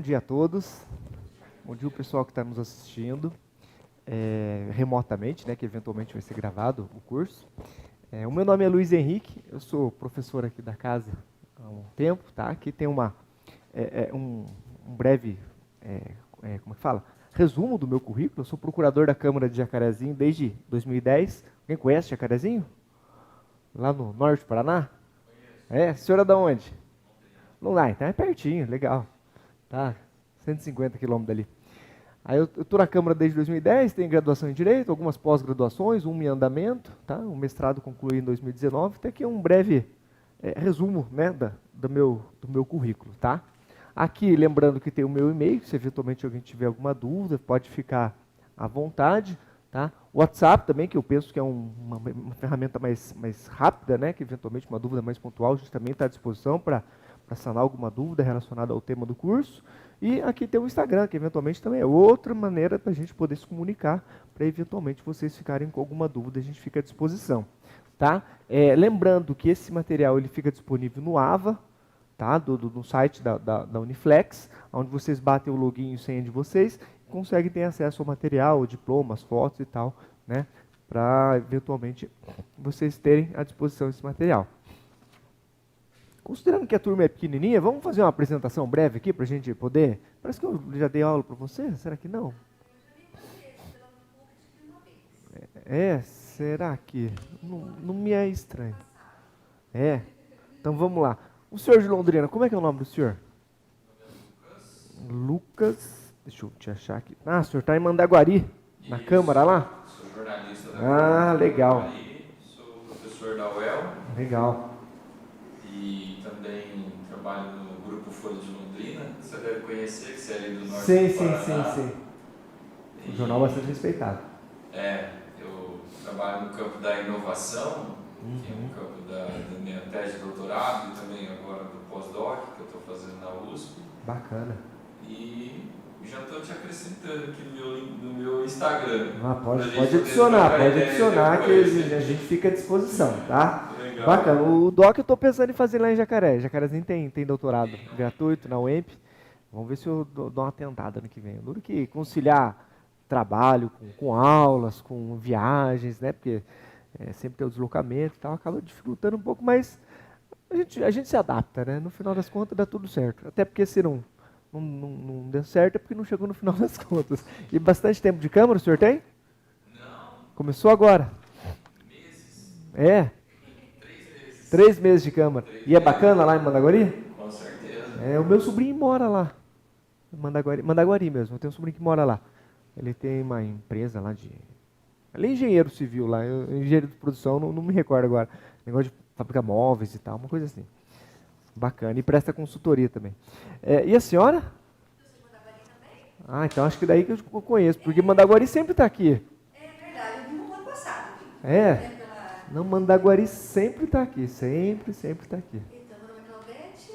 dia a todos. Bom dia ao pessoal que está nos assistindo remotamente, né, que eventualmente vai ser gravado o curso. O meu nome é Luiz Henrique, eu sou professor aqui da casa há um tempo, tá? Aqui tem um breve, como é que fala? Resumo do meu currículo. Eu sou procurador da Câmara de Jacarezinho desde 2010. Alguém conhece Jacarezinho? Lá no norte do Paraná? Conheço. Senhor é da onde? Londrina, então é pertinho, legal. Tá, 150 quilômetros dali. Aí eu estou na Câmara desde 2010, tenho graduação em Direito, algumas pós-graduações, uma em andamento, tá? O mestrado concluí em 2019, até aqui um breve resumo, né, do meu currículo, tá? Aqui, lembrando que tem o meu e-mail, se eventualmente alguém tiver alguma dúvida, pode ficar à vontade, tá? O WhatsApp também, que eu penso que é uma ferramenta mais rápida, né, que eventualmente uma dúvida mais pontual, a gente também está à disposição para sanar alguma dúvida relacionada ao tema do curso. E aqui tem o Instagram, que eventualmente também é outra maneira para a gente poder se comunicar, para eventualmente vocês ficarem com alguma dúvida, a gente fica à disposição. Tá? Lembrando que esse material ele fica disponível no AVA, tá? No site da Uniflex, onde vocês batem o login e senha de vocês e conseguem ter acesso ao material, diplomas, fotos e tal, né? Para eventualmente vocês terem à disposição esse material. Considerando que a turma é pequenininha, vamos fazer uma apresentação breve aqui para a gente poder... Parece que eu já dei aula para você, será que não? Será que? Não me é estranho. Então vamos lá. O senhor de Londrina, como é que é o nome do senhor? Lucas, deixa eu te achar aqui. O senhor está em Mandaguari, na Câmara lá? Sou jornalista da Câmara. Legal. Sou professor da UEL. Legal. E também trabalho no Grupo Folha de Londrina. Você deve conhecer, que você é ali do norte Sim, do Paraná. sim. Um jornal bastante respeitado. Eu trabalho no campo da inovação, que é um campo da minha tese de doutorado e também agora do pós-doc, que eu estou fazendo na USP. Bacana. E já estou te acrescentando aqui no meu Instagram. Pode adicionar que a gente fica à disposição, tá? Legal. Bacana. O doc eu estou pensando em fazer lá em Jacaré. Jacarezinho tem doutorado gratuito na UEMP. Vamos ver se eu dou uma tentada ano que vem. Eu duro que conciliar trabalho com aulas, com viagens, né? Porque sempre tem o deslocamento e tal, acaba dificultando um pouco, mas a gente se adapta, né? No final das contas dá tudo certo. Até porque se não deu certo é porque não chegou no final das contas. E bastante tempo de Câmara o senhor tem? Não. Começou agora? Meses. 3 meses de Câmara. E é bacana lá em Mandaguari? Com certeza. O meu sobrinho mora lá. Mandaguari mesmo, eu tenho um sobrinho que mora lá. Ele tem uma empresa lá ele é engenheiro civil lá, engenheiro de produção, não me recordo agora. Negócio de fabricar móveis e tal, uma coisa assim. Bacana. E presta consultoria também. E a senhora? Eu sou de Mandaguari também. Então acho que daí que eu conheço, porque Mandaguari sempre está aqui. É verdade, eu vi no ano passado. Não, Mandaguari sempre está aqui, sempre está aqui. Então, meu nome é Claudete,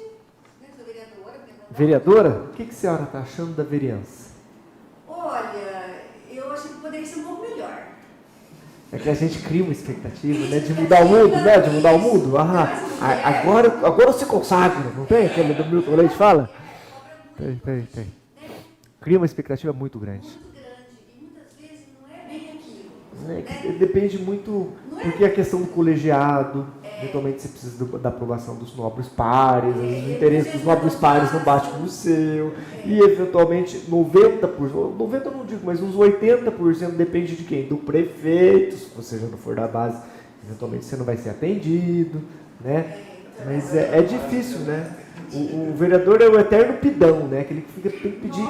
sou vereadora. Vereadora? O que a senhora está achando da vereança? Olha, eu achei que poderia ser um pouco melhor. É que a gente cria uma expectativa, né, de mudar o mundo, né? De mudar o mundo. Agora eu se consagro, não tem? Aquele do Milton Leite fala? Tem. Cria uma expectativa muito grande. Muito grande, e muitas vezes não é bem aquilo. Depende muito, porque a questão do colegiado, eventualmente você precisa da aprovação dos nobres pares, os interesses dos nobres pares não batem com o seu, e eventualmente 90% eu não digo, mas uns 80% depende de quem? Do prefeito, se você já não for da base, eventualmente você não vai ser atendido, né? Mas é difícil, né? O vereador é o eterno pidão, né? Aquele que tem que pedir.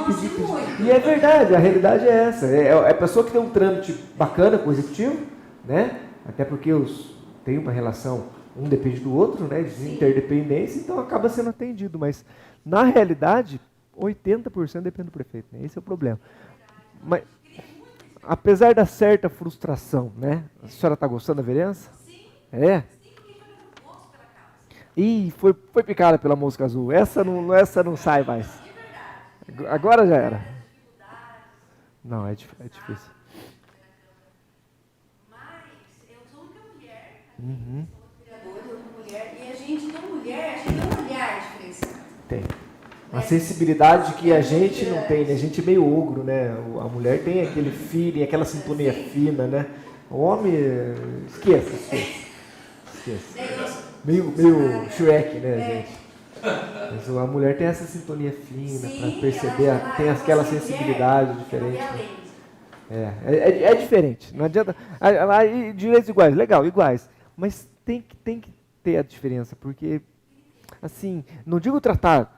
E é verdade, a realidade é essa. É a pessoa que tem um trâmite bacana com o executivo, né? Até porque tem uma relação, um depende do outro, né? De interdependência, então acaba sendo atendido. Mas, na realidade, 80% depende do prefeito, né? Esse é o problema. Mas, apesar da certa frustração, né? A senhora está gostando da vereança? Sim. Ih, foi picada pela mosca azul. Essa não sai mais. Agora já era. Não, é difícil. Mas eu sou uma mulher, Uhum. sou vereadora, outra mulher, e a gente, como mulher, a gente tem um olhar diferenciado. Tem. Uma sensibilidade que a gente não tem, né? A gente é meio ogro, né? A mulher tem aquele feeling, aquela sintonia fina, né? O homem, esqueça. Meio Shrek, né, gente? Mas a mulher tem essa sintonia fina, para perceber, tem aquela sensibilidade diferente. É diferente, não adianta. Aí, direitos iguais, legal, iguais. Mas tem que ter a diferença, porque, assim, não digo tratar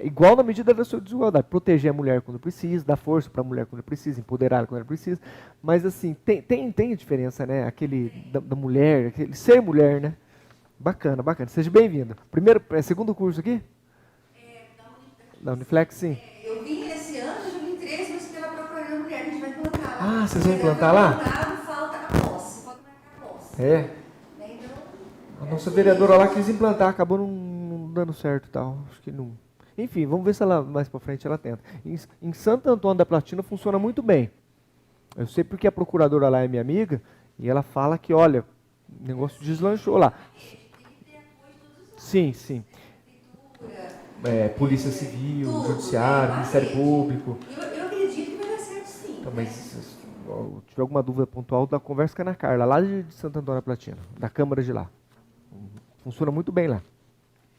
igual na medida da sua desigualdade, proteger a mulher quando precisa, dar força para a mulher quando precisa, empoderar ela quando ela precisa, mas assim, tem a diferença, né, aquele da mulher, aquele ser mulher, né, bacana, seja bem-vindo. Segundo curso aqui? Da Uniflex, sim. Eu vim esse ano, 2013, mas você estava procurando mulher, a gente vai implantar lá. Ah, vocês vão implantar lá? Falta a posse, falta marcar a posse. É. A nossa vereadora lá quis implantar, acabou não dando certo e tal, acho que não... Enfim, vamos ver se ela mais para frente ela tenta. Em Santo Antônio da Platina funciona muito bem. Eu sei porque a procuradora lá é minha amiga e ela fala que, olha, o negócio deslanchou lá. Sim. Polícia Civil, Judiciário, Ministério Público. Eu acredito que vai dar certo, sim. Então, mas se tiver alguma dúvida pontual, da conversa com a Ana Carla, lá de Santo Antônio da Platina, da Câmara de lá. Funciona muito bem lá.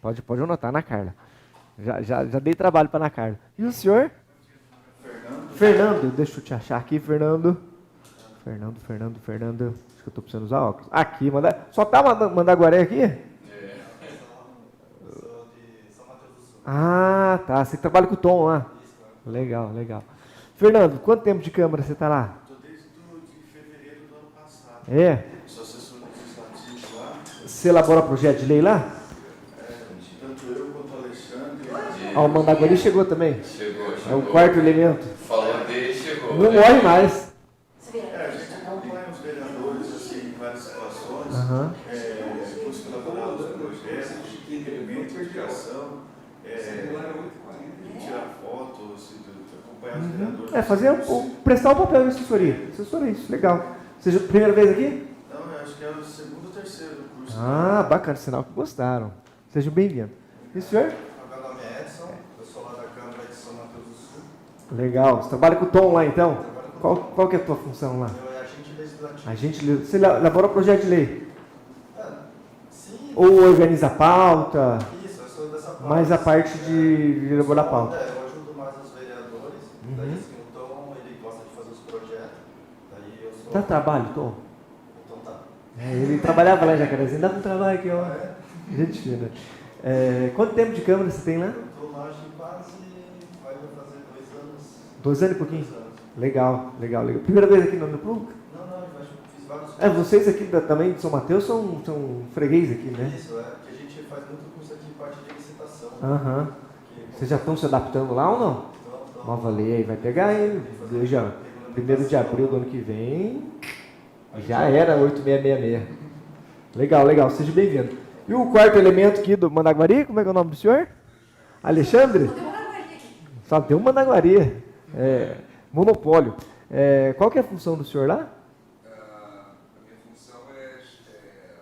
Pode anotar, Ana Carla. Já dei trabalho para Ana Carla. E o senhor? Fernando, deixa eu te achar aqui, Fernando. Fernando. Acho que eu estou precisando usar óculos. Aqui, só tá Mandaguaré aqui? Eu sou de São Mateus do Sul. Ah, tá. Você trabalha com o Tom lá. Legal. Fernando, quanto tempo de Câmara você está lá? Estou desde de fevereiro do ano passado. É? Sou assessor legislativo lá. Você elabora projeto de lei lá? Tanto eu quanto o Alexandre. O Mandaguari chegou também. Chegou. É o quarto elemento. Falando dele, chegou. Não morre mais. A gente acompanha os vereadores assim, em várias situações. Busca elaborar os projetos, incremento, indicação, tirar fotos, acompanhar os vereadores. Prestar o papel de assessoria. Assessoria, isso, legal. Seja primeira vez aqui? Não, eu acho que é o segundo ou terceiro curso. Ah, bacana, sinal que gostaram. Sejam bem-vindos. E o senhor? Meu nome é Edson, eu sou lá da Câmara de São Mateus do Sul. Legal. Você trabalha com o Tom lá, então? Qual que é a tua função lá? Eu é agente Agente, legislativo. você elabora o projeto de lei? Sim. Ou organiza a pauta? Isso, eu sou dessa parte. Mais a parte de elaborar a pauta? Eu ajudo mais os vereadores. Daí assim, o Tom, ele gosta de fazer os projetos. Daí eu sou... Dá trabalho, Tom? O Tom tá. Ele trabalhava lá em Jacarezinho, dá um trabalho aqui, ó. Gente fina. Quanto tempo de Câmara você tem lá? Eu estou lá de quase, vai fazer 2 anos. 2 anos e pouquinho? 2 anos. Legal. Primeira vez aqui no Público? Não, eu fiz vários Vocês aqui também de São Mateus são freguês aqui, né? Isso, que a gente faz muito curso aqui de parte de licitação. Vocês já estão se adaptando lá ou não? Então, Nova lei aí vai pegar ele. Já, 1º de abril do ano que vem, já era 8666. Legal, seja bem-vindo. E o quarto elemento aqui do Mandaguari, como é que é o nome do senhor? Alexandre? Só tem um Mandaguari. Monopólio. Qual que é a função do senhor lá? A minha função é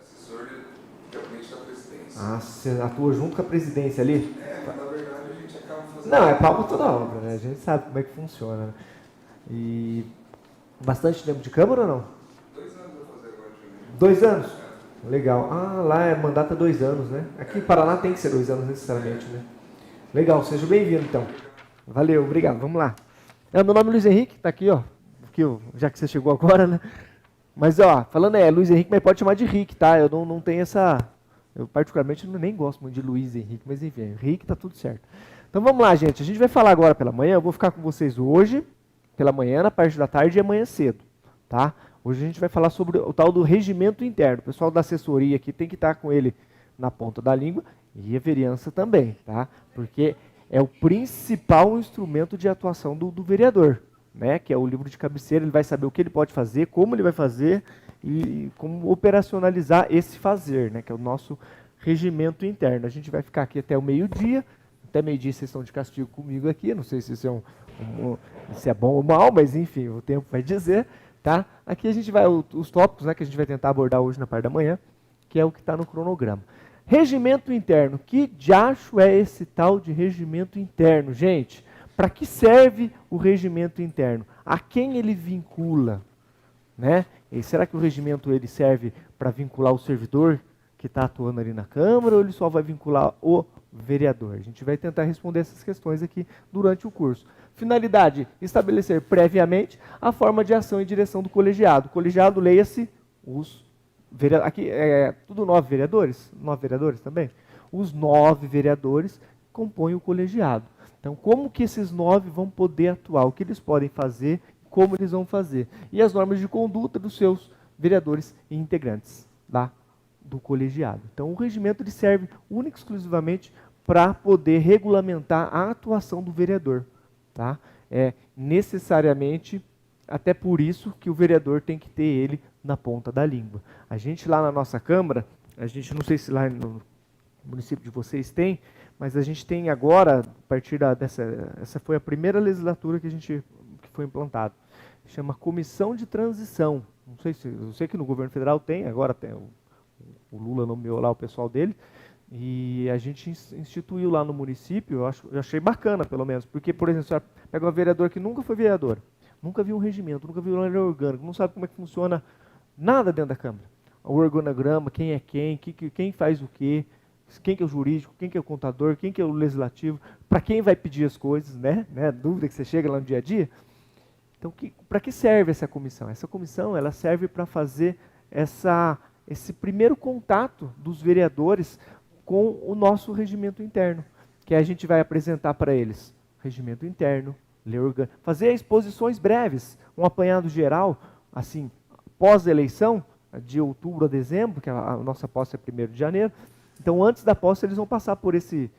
assessor realmente da presidência. Ah, você atua junto com a presidência ali? Mas na verdade a gente acaba fazendo... Não, é palma toda obra, né? A gente sabe como é que funciona. Né? E bastante tempo de Câmara ou não? 2 anos eu vou fazer agora de janeiro. 2 anos? Legal. Lá é mandato a 2 anos, né? Aqui em Paraná tem que ser 2 anos necessariamente, né? Legal, seja bem-vindo então. Valeu, obrigado. Vamos lá. Meu nome é Luiz Henrique, tá aqui, ó. Já que você chegou agora, né? Mas, ó, falando Luiz Henrique, mas pode chamar de Rick, tá? Eu não tenho essa... Eu, particularmente, nem gosto muito de Luiz Henrique, mas enfim, Rick tá tudo certo. Então, vamos lá, gente. A gente vai falar agora pela manhã. Eu vou ficar com vocês hoje, pela manhã, na parte da tarde e amanhã cedo, tá? Hoje a gente vai falar sobre o tal do regimento interno. O pessoal da assessoria aqui tem que estar com ele na ponta da língua e a vereança também, tá? Porque é o principal instrumento de atuação do vereador, né? Que é o livro de cabeceira. Ele vai saber o que ele pode fazer, como ele vai fazer e como operacionalizar esse fazer, né? Que é o nosso regimento interno. A gente vai ficar aqui até o meio-dia. Até meio-dia vocês estão de castigo comigo aqui. Não sei se isso se é bom ou mal, mas enfim, o tempo vai dizer. Tá? Aqui a gente vai, os tópicos, né, que a gente vai tentar abordar hoje na parte da manhã, que é o que está no cronograma. Regimento interno. Que diacho é esse tal de regimento interno, gente? Para que serve o regimento interno? A quem ele vincula? Né? E será que o regimento ele serve para vincular o servidor que está atuando ali na Câmara ou ele só vai vincular o vereador? A gente vai tentar responder essas questões aqui durante o curso. Finalidade, estabelecer previamente a forma de ação e direção do colegiado. O colegiado, leia-se, os vereadores, aqui é tudo 9 vereadores? 9 vereadores também? Os 9 vereadores compõem o colegiado. Então, como que esses 9 vão poder atuar? O que eles podem fazer? Como eles vão fazer? E as normas de conduta dos seus vereadores e integrantes lá do colegiado. Então, o regimento ele serve única e exclusivamente para poder regulamentar a atuação do vereador. Tá? É necessariamente, até por isso que o vereador tem que ter ele na ponta da língua. A gente lá na nossa Câmara, a gente não sei se lá no município de vocês tem, mas a gente tem agora, a partir essa foi a primeira legislatura que foi implantada. Chama Comissão de Transição. Não sei se, eu sei que no governo federal tem, agora tem o Lula nomeou lá o pessoal dele, e a gente instituiu lá no município, eu achei bacana pelo menos, porque, por exemplo, você pega uma vereadora que nunca foi vereadora, nunca viu um regimento, nunca viu uma lei orgânica, não sabe como é que funciona nada dentro da Câmara. O organograma, quem é quem faz o quê, quem que é o jurídico, quem que é o contador, quem que é o legislativo, para quem vai pedir as coisas, né? Dúvida que você chega lá no dia a dia. Então, para que serve essa comissão? Essa comissão ela serve para fazer esse primeiro contato dos vereadores com o nosso regimento interno, que a gente vai apresentar para eles. Regimento interno, lei orgânica, fazer exposições breves, um apanhado geral, assim, pós-eleição, de outubro a dezembro, que a nossa posse é 1º de janeiro. Então, antes da posse, eles vão passar por esse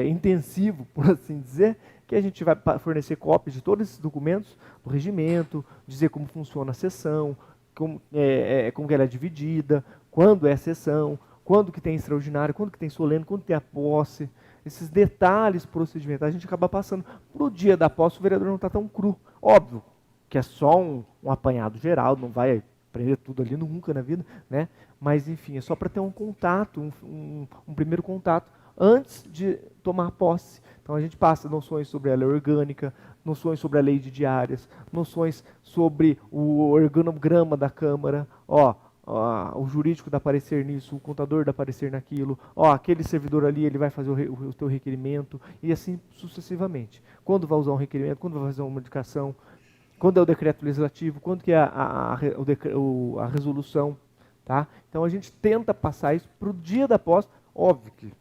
intensivo, por assim dizer, que a gente vai fornecer cópias de todos esses documentos do regimento, dizer como funciona a sessão, como ela é dividida, quando é a sessão, quando que tem extraordinário, quando que tem solene, quando tem a posse, esses detalhes procedimentais, a gente acaba passando. Para o dia da posse, o vereador não está tão cru. Óbvio que é só um apanhado geral, não vai aprender tudo ali nunca na vida, né? Mas, enfim, é só para ter um contato, um primeiro contato, antes de tomar posse. Então, a gente passa noções sobre a lei orgânica, noções sobre a lei de diárias, noções sobre o organograma da Câmara, o jurídico dá parecer nisso, o contador dá parecer naquilo, aquele servidor ali ele vai fazer o teu requerimento, e assim sucessivamente. Quando vai usar um requerimento, quando vai fazer uma indicação, quando é o decreto legislativo, quando que é a resolução. Tá? Então a gente tenta passar isso para o dia da posse. Óbvio que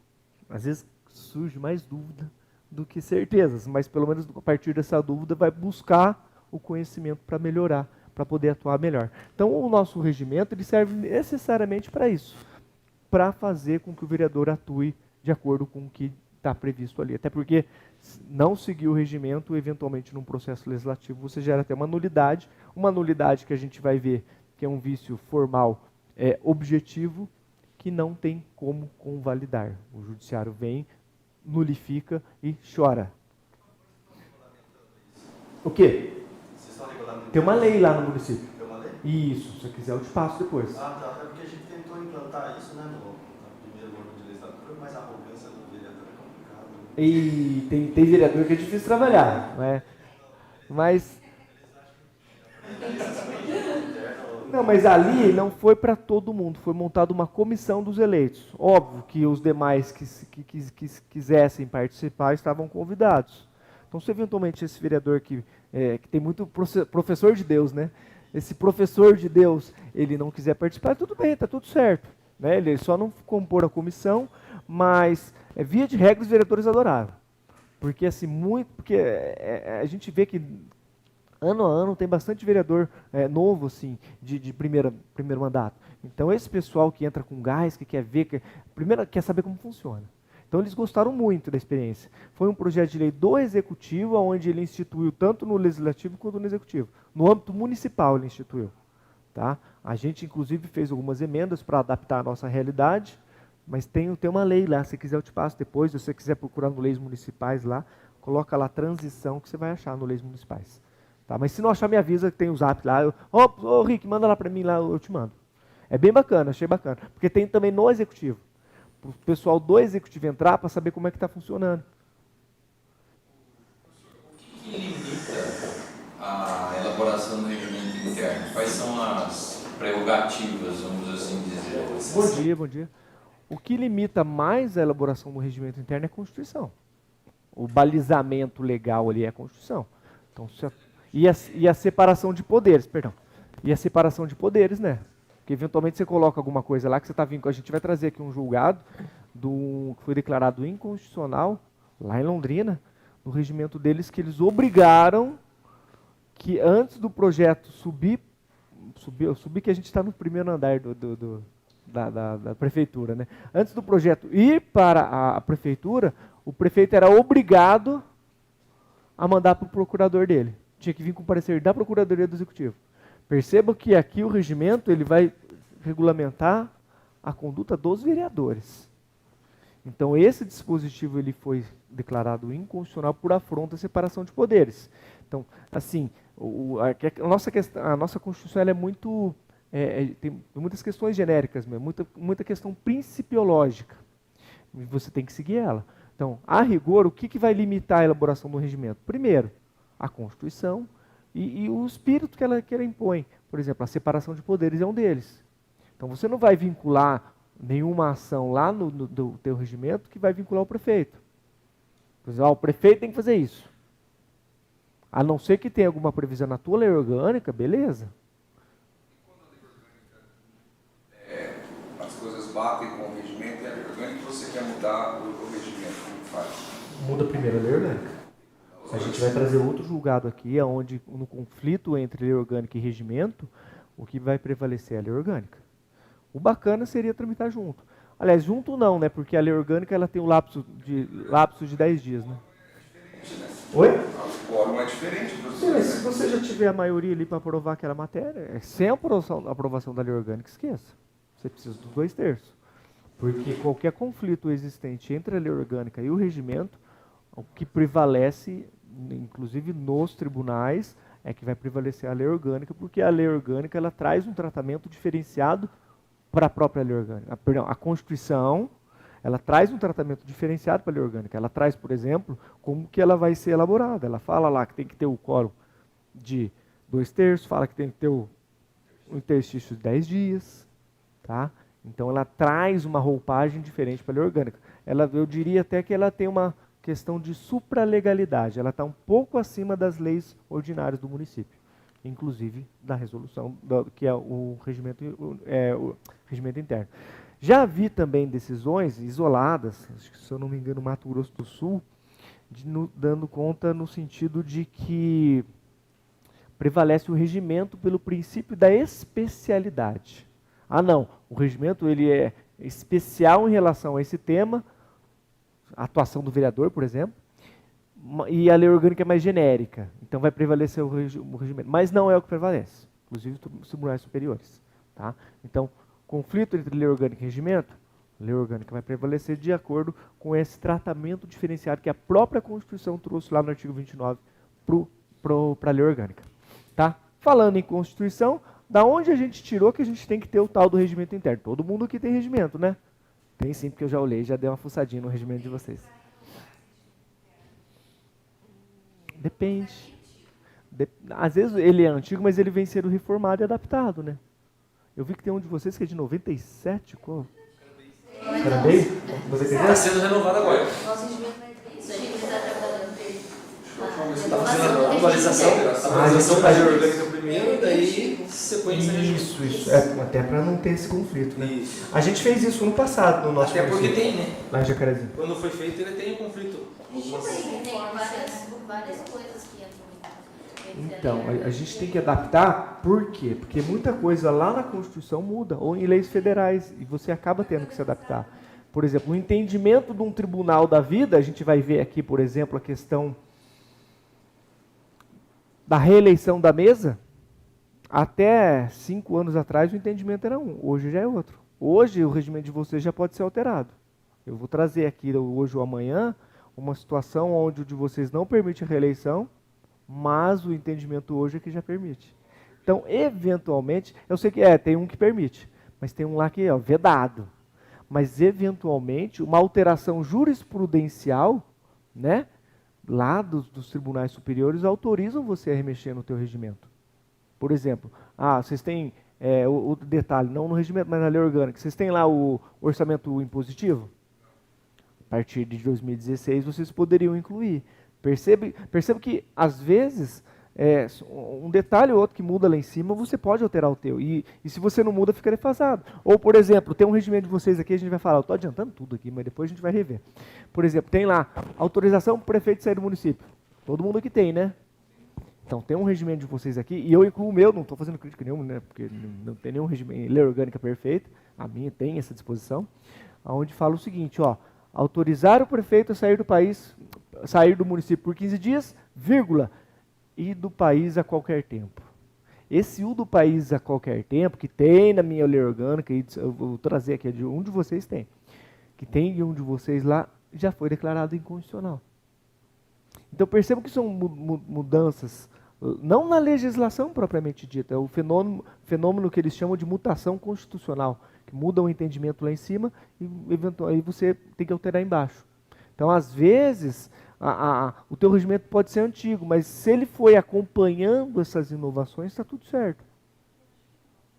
às vezes surge mais dúvida do que certezas, mas pelo menos a partir dessa dúvida vai buscar o conhecimento para melhorar, para poder atuar melhor. Então o nosso regimento ele serve necessariamente para isso, para fazer com que o vereador atue de acordo com o que está previsto ali. Até porque não seguir o regimento, eventualmente num processo legislativo, você gera até uma nulidade que a gente vai ver que é um vício formal objetivo, que não tem como convalidar. O judiciário vem, nulifica e chora. O quê? Tem uma lei lá no município. Tem uma lei? Isso, se você quiser eu te passo depois. Tá. É porque a gente tentou implantar isso, né, no primeiro ano de legislatura, mas a arrogância do vereador é complicada. E tem vereador que é difícil trabalhar, né? Mas... Não, mas ali não foi para todo mundo, foi montada uma comissão dos eleitos. Óbvio que os demais que quisessem participar estavam convidados. Então, se eventualmente esse vereador que tem muito professor de Deus, né? Esse professor de Deus, ele não quiser participar, tudo bem, está tudo certo. Né? Ele só não compor a comissão, mas via de regra os vereadores adoraram. Porque assim, a gente vê que ano a ano tem bastante vereador novo, assim, de primeiro mandato. Então, esse pessoal que entra com gás, que quer ver, primeiro quer saber como funciona. Então, eles gostaram muito da experiência. Foi um projeto de lei do Executivo, onde ele instituiu tanto no Legislativo quanto no Executivo. No âmbito municipal, ele instituiu. Tá? A gente, inclusive, fez algumas emendas para adaptar a nossa realidade, mas tem uma lei lá, se quiser eu te passo depois, se você quiser procurar no Leis Municipais lá, coloca lá transição, que você vai achar no Leis Municipais. Tá? Mas se não achar, me avisa que tem o zap lá. Rick, manda lá para mim, lá eu te mando. É bem bacana, achei bacana. Porque tem também no Executivo. para o pessoal do executivo entrar para saber como é que está funcionando. O que limita a elaboração do regimento interno? Quais são as prerrogativas, vamos assim dizer? Bom dia. O que limita mais a elaboração do regimento interno é a Constituição. O balizamento legal ali é a Constituição. Então, e a separação de poderes, perdão. E a separação de poderes, né? Porque eventualmente você coloca alguma coisa lá que você está vindo. A gente vai trazer aqui um julgado que foi declarado inconstitucional, lá em Londrina, no regimento deles, que eles obrigaram que antes do projeto subir que a gente está no primeiro andar da prefeitura, né? Antes do projeto ir para a prefeitura, o prefeito era obrigado a mandar para o procurador dele. Tinha que vir com o parecer da Procuradoria do Executivo. Perceba que aqui o regimento ele vai regulamentar a conduta dos vereadores. Então esse dispositivo ele foi declarado inconstitucional por afronta à separação de poderes. Então, assim, a nossa Constituição ela é muito tem muitas questões genéricas mesmo, muita questão principiológica. E você tem que seguir ela. Então, a rigor, o que vai limitar a elaboração do regimento? Primeiro, a Constituição e o espírito que ela impõe. Por exemplo, a separação de poderes é um deles. Então, você não vai vincular nenhuma ação lá no teu regimento que vai vincular o prefeito. Por exemplo, o prefeito tem que fazer isso. A não ser que tenha alguma previsão na tua lei orgânica, beleza. As coisas batem com o regimento e a lei orgânica, você quer mudar o regimento, como faz? Muda primeiro a lei orgânica. A gente vai trazer outro julgado aqui, onde no conflito entre lei orgânica e regimento, o que vai prevalecer é a lei orgânica. O bacana seria tramitar junto. Aliás, junto não, né? Porque a lei orgânica ela tem o lapso de 10 dias, né? Oi? O quórum é diferente, professor. Se você já tiver a maioria ali para aprovar aquela matéria, sem a aprovação da lei orgânica, esqueça. Você precisa dos 2/3. Porque qualquer conflito existente entre a lei orgânica e o regimento, o que prevalece, inclusive nos tribunais, é que vai prevalecer a lei orgânica, porque a lei orgânica ela traz um tratamento diferenciado para a própria lei orgânica. Perdão, a Constituição, ela traz um tratamento diferenciado para a lei orgânica. Ela traz, por exemplo, como que ela vai ser elaborada. Ela fala lá que tem que ter o quórum de 2/3, fala que tem que ter o interstício de 10 dias, tá? Então ela traz uma roupagem diferente para a lei orgânica. Eu diria até que ela tem uma questão de supralegalidade. Ela está um pouco acima das leis ordinárias do município, inclusive da resolução, que é o regimento interno. Já vi também decisões isoladas, acho que, se eu não me engano, Mato Grosso do Sul, dando conta no sentido de que prevalece o regimento pelo princípio da especialidade. Ah, não, o regimento ele é especial em relação a esse tema, a atuação do vereador, por exemplo, e a lei orgânica é mais genérica, então vai prevalecer o regimento. Mas não é o que prevalece, inclusive os tribunais superiores. Tá? Então, conflito entre lei orgânica e regimento, a lei orgânica vai prevalecer de acordo com esse tratamento diferenciado que a própria Constituição trouxe lá no artigo 29 para a lei orgânica. Tá? Falando em Constituição, da onde a gente tirou que a gente tem que ter o tal do regimento interno? Todo mundo aqui tem regimento, né? Tem sim, porque eu já olhei, já dei uma fuçadinha no regimento de vocês. Depende. Às vezes ele é antigo, mas ele vem sendo reformado e adaptado, né? Eu vi que tem um de vocês que é de 97, qual? Carambei? Está sendo renovado agora. Nosso regimento vai ter isso, a gente está trabalhando. Está fazendo a atualização da lei orgânica primeiro e daí sequência. Isso. Até para não ter esse conflito, né? Isso. A gente fez isso no passado, no nosso Até porque município, tem, né? lá em Jacarezinho. Quando foi feito, ele tem um conflito. Tem várias coisas que entram. Então, a gente tem que adaptar, por quê? Porque muita coisa lá na Constituição muda, ou em leis federais, e você acaba tendo que se adaptar. Por exemplo, o entendimento de um tribunal da vida, a gente vai ver aqui, por exemplo, a questão da reeleição da mesa. Até 5 anos atrás o entendimento era um, hoje já é outro. Hoje o regimento de vocês já pode ser alterado. Eu vou trazer aqui hoje ou amanhã uma situação onde o de vocês não permite a reeleição, mas o entendimento hoje é que já permite. Então, eventualmente, eu sei que tem um que permite, mas tem um lá que é vedado. mas eventualmente uma alteração jurisprudencial, né, lá dos tribunais superiores autorizam você a remexer no teu regimento. Por exemplo, vocês têm o detalhe, não no regimento, mas na lei orgânica, vocês têm lá o orçamento impositivo? A partir de 2016 vocês poderiam incluir. Perceba que, às vezes, um detalhe ou outro que muda lá em cima, você pode alterar o teu. E se você não muda, fica defasado. Ou, por exemplo, tem um regimento de vocês aqui, a gente vai falar, eu estou adiantando tudo aqui, mas depois a gente vai rever. Por exemplo, tem lá, autorização para o prefeito sair do município. Todo mundo aqui tem, né? Então, tem um regimento de vocês aqui, e eu incluo o meu, não estou fazendo crítica nenhuma, né? Porque não tem nenhum regimento, lei orgânica perfeita, a minha tem essa disposição, onde fala o seguinte, autorizar o prefeito a sair do município por 15 dias, vírgula, e do país a qualquer tempo. Esse do país a qualquer tempo, que tem na minha lei orgânica, e eu vou trazer aqui, de um de vocês tem, que tem um de vocês lá, já foi declarado inconstitucional. Então percebam que são mudanças, não na legislação propriamente dita, é o fenômeno que eles chamam de mutação constitucional, que muda o entendimento lá em cima e eventualmente você tem que alterar embaixo. Então, às vezes, o teu regimento pode ser antigo, mas se ele foi acompanhando essas inovações, está tudo certo.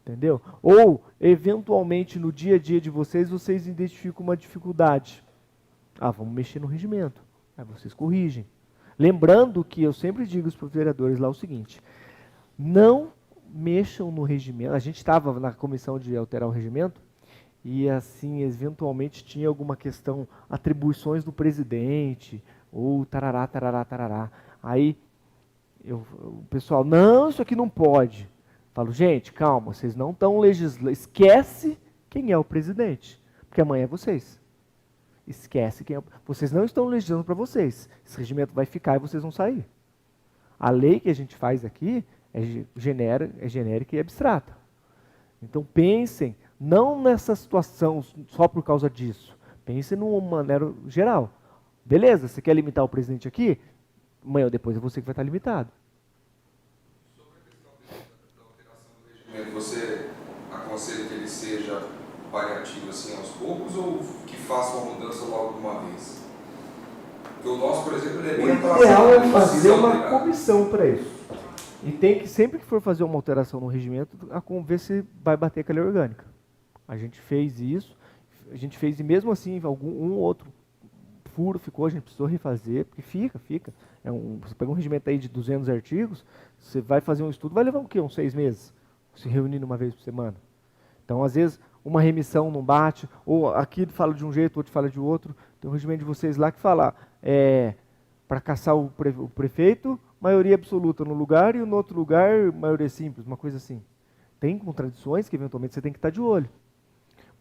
Entendeu? Ou, eventualmente, no dia a dia de vocês identificam uma dificuldade. Vamos mexer no regimento. Aí vocês corrigem. Lembrando que eu sempre digo para os vereadores lá o seguinte, não mexam no regimento. A gente estava na comissão de alterar o regimento, e assim, eventualmente tinha alguma questão, atribuições do presidente, ou tarará, tarará, tarará. Aí, o pessoal, não, isso aqui não pode. Falo, gente, calma, vocês não estão legislando, esquece quem é o presidente, porque amanhã é vocês. Esquece quem é, vocês não estão legislando para vocês, esse regimento vai ficar e vocês vão sair. A lei que a gente faz aqui é genérica e abstrata. Então pensem, não nessa situação só por causa disso. Pense numa maneira geral. Beleza, você quer limitar o presidente aqui? Amanhã ou depois é você que vai estar limitado. Sobre a questão da alteração do regimento, você aconselha que ele seja paliativo assim aos poucos ou que faça uma mudança logo de uma vez? Porque o nosso, por exemplo, ele é bem atrasado. O ideal é fazer uma comissão para isso. E tem que, sempre que for fazer uma alteração no regimento, ver se vai bater com a lei orgânica. A gente fez isso, e mesmo assim, um outro furo ficou, a gente precisou refazer, porque fica. Você pega um regimento aí de 200 artigos, você vai fazer um estudo, vai levar o quê? Uns 6 meses? Se reunindo uma vez por semana. Então, às vezes, uma remissão não bate, ou aqui fala de um jeito, outro fala de outro. Tem um regimento de vocês lá que fala, para caçar o prefeito, maioria absoluta no lugar, e no outro lugar, maioria simples, uma coisa assim. Tem contradições que, eventualmente, você tem que estar de olho.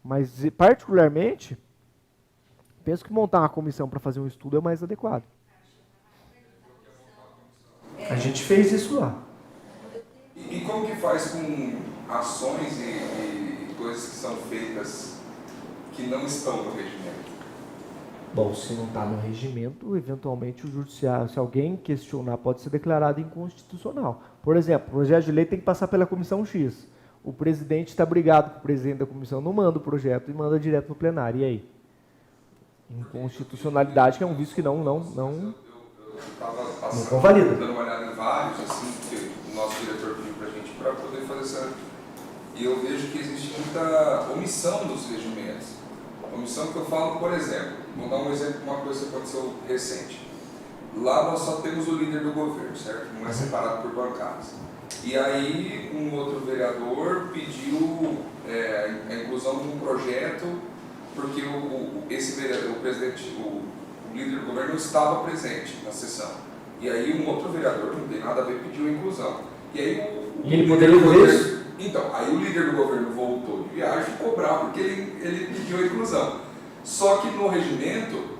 Mas, particularmente, penso que montar uma comissão para fazer um estudo é o mais adequado. A gente fez isso lá. E como que faz com ações e coisas que são feitas que não estão no regimento? Bom, se não está no regimento, eventualmente o judiciário, se alguém questionar, pode ser declarado inconstitucional. Por exemplo, o projeto de lei tem que passar pela comissão X. O presidente está brigado com o presidente da comissão, não manda o projeto e manda direto no plenário. E aí? Inconstitucionalidade, que é um vício que não convalida. Dando uma olhada em vários, assim, que o nosso diretor pediu para a gente para poder fazer essa... E eu vejo que existe muita omissão dos regimentos. Omissão que eu falo, por exemplo, vou dar um exemplo de uma coisa que aconteceu recente. Lá nós só temos o líder do governo, certo? Não é separado por bancadas. E aí um outro vereador pediu a inclusão de um projeto porque esse vereador, o líder do governo não estava presente na sessão. E aí um outro vereador, que não tem nada a ver, pediu a inclusão. E aí E ele poderia fazer isso? Então, aí o líder do governo voltou de viagem e cobrar porque ele pediu a inclusão. Só que no regimento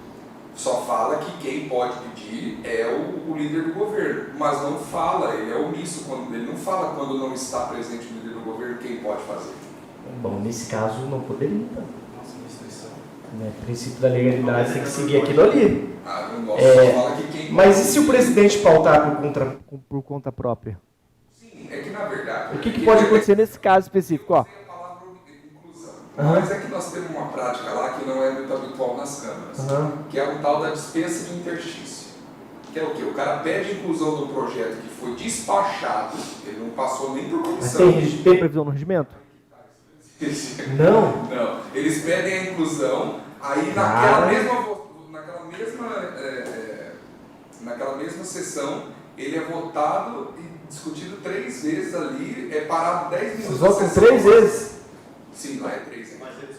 só fala que quem pode pedir é o líder do governo, mas não fala, ele é omisso, ele não fala quando não está presente o líder do governo quem pode fazer. Bom, nesse caso não poderia, então. O princípio da legalidade tem que seguir aquilo ali. O nosso só fala que quem mas e se o presidente pautar por conta própria? Sim, é que na verdade... O que pode acontecer nesse caso específico? Ó? A palavra inclusão. Mas é que nós temos uma prática lá que não é muito habitual nas câmaras, que é o tal da dispensa de interstício. Que é o quê? O cara pede a inclusão do projeto que foi despachado, ele não passou nem por comissão. Mas tem previsão no regimento? Não? Não. Eles pedem a inclusão, aí naquela mesma sessão, ele é votado e discutido 3 vezes ali, é parado 10 minutos. Vocês votam 3 vezes? Sim, lá é 3 vezes. Mas eles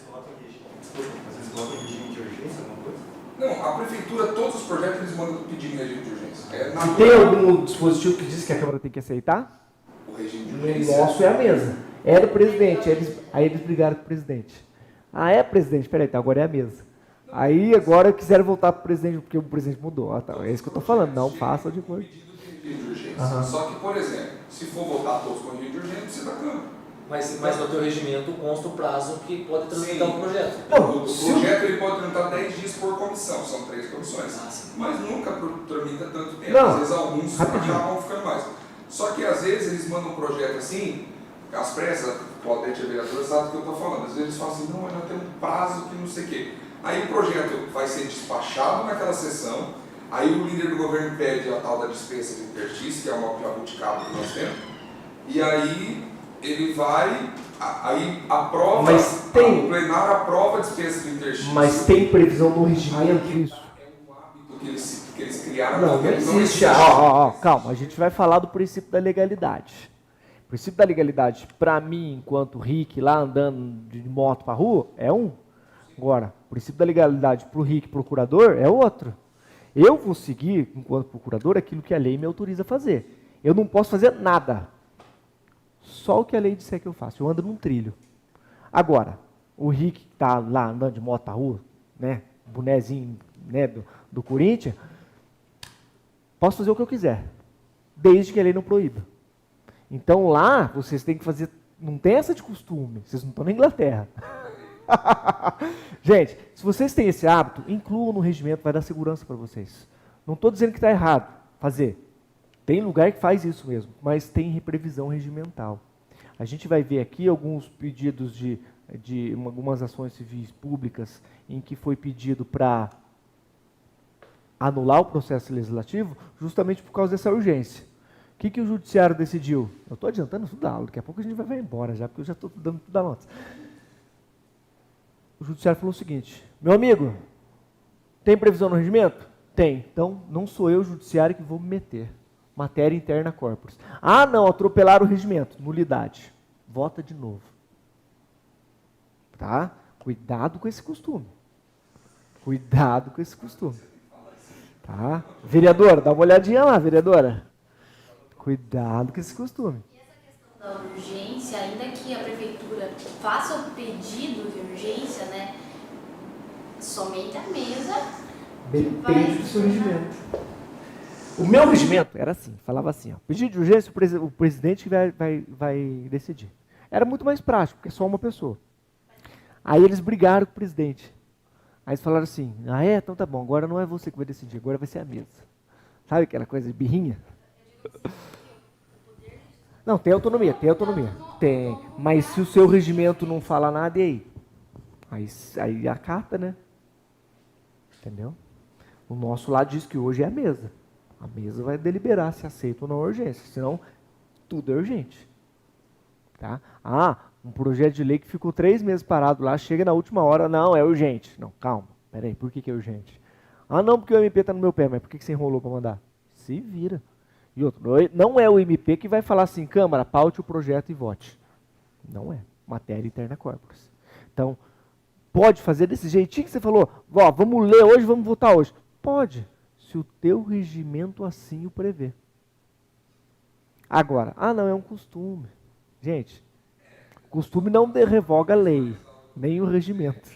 colocam regime de urgência, alguma coisa? Não, a prefeitura, todos os projetos eles mandam pedir regime de urgência. E tem algum dispositivo que diz que a Câmara tem que aceitar? O regime de O urgência. nosso é a mesa. Era o presidente, aí eles brigaram com o presidente. Ah, é presidente? Peraí, então agora é a mesa. Aí agora quiseram voltar para o presidente, porque o presidente mudou. Ah, tá, é isso que eu estou falando, não faça de coisa. Pedido de urgência. Só que, por exemplo, se for votar todos com regime de urgência, precisa da Câmara. Mas no teu regimento consta o prazo que pode tramitar o projeto. Não, O projeto ele pode tramitar 10 dias por comissão, são 3 comissões. Mas nunca tramita tanto tempo, Não, às vezes alguns rapidinho. acabam ficando mais. Só que às vezes eles mandam um projeto assim, às pressas, pode ter vereador, sabe o que eu estou falando. Às vezes eles falam assim, não, mas nós temos um prazo que não sei o quê. Aí o projeto vai ser despachado naquela sessão, aí o líder do governo pede a tal da dispensa de interstício, que é uma jabuticaba que nós temos, e aí ele vai, aí aprova, Mas tem- o plenário aprova a dispensa de interstício. Mas tem previsão no regimento isso? É um hábito que eles criaram. Não, porque não existe. Calma, a gente vai falar do princípio da legalidade. O princípio da legalidade, para mim, enquanto Rick lá andando de moto para rua, é um. Agora, o princípio da legalidade para o Rick procurador é outro. Eu vou seguir, enquanto procurador, aquilo que a lei me autoriza a fazer. Eu não posso fazer nada. Só o que a lei disser que eu faço. Eu ando num trilho. Agora, o Rick que está lá andando de moto para rua, né, bonezinho, né, do Corinthians, posso fazer o que eu quiser, desde que a lei não proíba. Então lá, vocês têm que fazer, não tem essa de costume, vocês não estão na Inglaterra. Gente, se vocês têm esse hábito, incluam no regimento, vai dar segurança para vocês. Não estou dizendo que está errado fazer. Tem lugar que faz isso mesmo, mas tem previsão regimental. A gente vai ver aqui alguns pedidos de algumas ações civis públicas em que foi pedido para anular o processo legislativo justamente por causa dessa urgência. O que o judiciário decidiu? Eu estou adiantando tudo da aula, daqui a pouco a gente vai embora já, porque eu já estou dando tudo a nota. O judiciário falou o seguinte, meu amigo, tem previsão no regimento? Tem. Então, não sou eu, judiciário, que vou me meter. Matéria interna corporis. Ah, não, atropelaram o regimento. Nulidade. Vota de novo. Tá? Cuidado com esse costume. Cuidado com esse costume. Tá? Vereadora, dá uma olhadinha lá, vereadora. Cuidado com esse costume. E essa questão da urgência, ainda que a prefeitura faça o pedido de urgência, né, somente a mesa Depende do seu regimento. O meu regimento era assim, falava assim, ó, pedido de urgência, o presidente que vai decidir. Era muito mais prático, porque é só uma pessoa. Aí eles brigaram com o presidente. Aí eles falaram assim, ah é? Então tá bom, agora não é você que vai decidir, agora vai ser a mesa. Sabe aquela coisa de birrinha? Não, tem autonomia, tem autonomia. Tem, mas se o seu regimento não fala nada, e aí? Aí acata, né? Entendeu? O nosso lado diz que hoje é a mesa. A mesa vai deliberar se aceita ou não a urgência, senão tudo é urgente. Tá? Ah, um projeto de lei que ficou 3 meses parado lá, chega na última hora, não, é urgente. Não, calma, peraí, por que é urgente? Ah, não, porque o MP está no meu pé, mas por que você enrolou para mandar? Se vira. E outro, não é o MP que vai falar assim, Câmara, paute o projeto e vote. Não é. Matéria interna corporis. Então, pode fazer desse jeitinho que você falou, ó, vamos ler hoje, vamos votar hoje. Pode, se o teu regimento assim o prevê. Agora, não, é um costume. Gente, costume não revoga a lei, nem o regimento.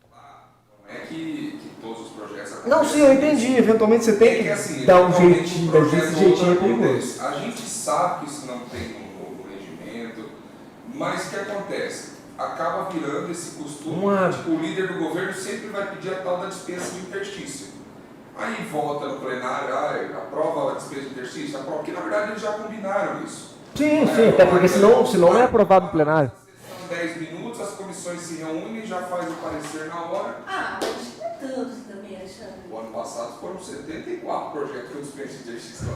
Não é que todos os projetos acontecem. Não, sim, eu entendi. Eventualmente você tem que assim, dar um eventualmente jeitinho, o mas projeto esse jeitinho é acontece. perigoso. A gente sabe que isso não tem no regimento, mas o que acontece? Acaba virando esse costume, tipo, o líder do governo sempre vai pedir a tal da dispensa de interstício. Aí vota no plenário, aprova a dispensa de interstício, aprova, porque na verdade eles já combinaram isso. Sim, até porque senão não é aprovado no plenário. de 10 minutos, as comissões se reúnem, já faz o parecer na hora. Ah, mas não é tanto assim também, Alexandre. O ano passado foram 74 projetos que eu despedi de extinção.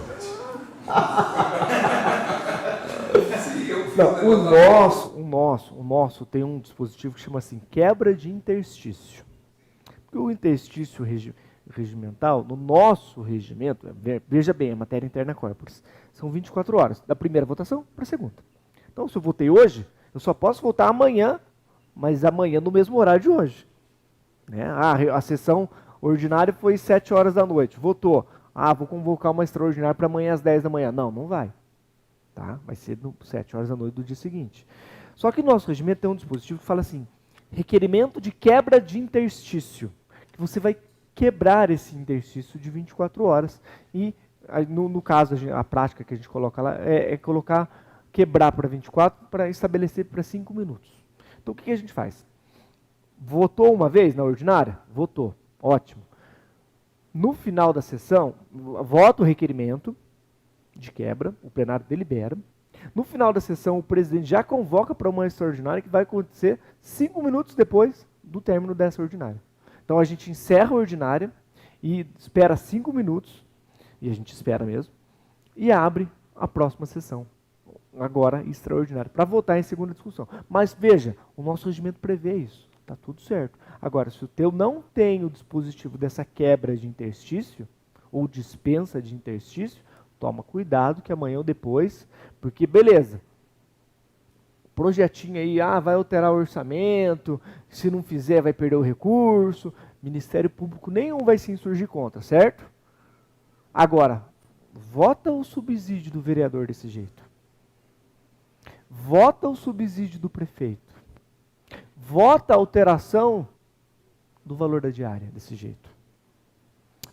Sim, eu fiz O nosso tem um dispositivo que chama assim, quebra de interstício. Porque o interstício regimental, no nosso regimento, veja bem, a matéria interna corporis, são 24 horas, da primeira votação para a segunda. Então, se eu votei hoje, eu só posso votar amanhã, mas amanhã no mesmo horário de hoje. Né? A sessão ordinária foi 7 horas da noite, votou. Vou convocar uma extraordinária para amanhã às 10 da manhã. Não, não vai. Tá? Vai ser 7 horas da noite do dia seguinte. Só que no nosso regimento tem um dispositivo que fala assim, requerimento de quebra de interstício, que você vai quebrar esse interstício de 24 horas. E, no caso, a prática que a gente coloca lá é quebrar para 24 para estabelecer para 5 minutos. Então, o que a gente faz? Votou uma vez na ordinária? Votou. Ótimo. No final da sessão, vota o requerimento de quebra, o plenário delibera. No final da sessão, o presidente já convoca para uma extraordinária que vai acontecer 5 minutos depois do término dessa ordinária. Então, a gente encerra a ordinária e espera 5 minutos, e a gente espera mesmo, e abre a próxima sessão, agora extraordinária, para votar em segunda discussão. Mas veja, o nosso regimento prevê isso, está tudo certo. Agora, se o teu não tem o dispositivo dessa quebra de interstício, ou dispensa de interstício, toma cuidado que amanhã ou depois, porque beleza, projetinho aí, vai alterar o orçamento, se não fizer vai perder o recurso, Ministério Público nenhum vai se insurgir contra, certo? Agora, vota o subsídio do vereador desse jeito. Vota o subsídio do prefeito. Vota a alteração do valor da diária desse jeito.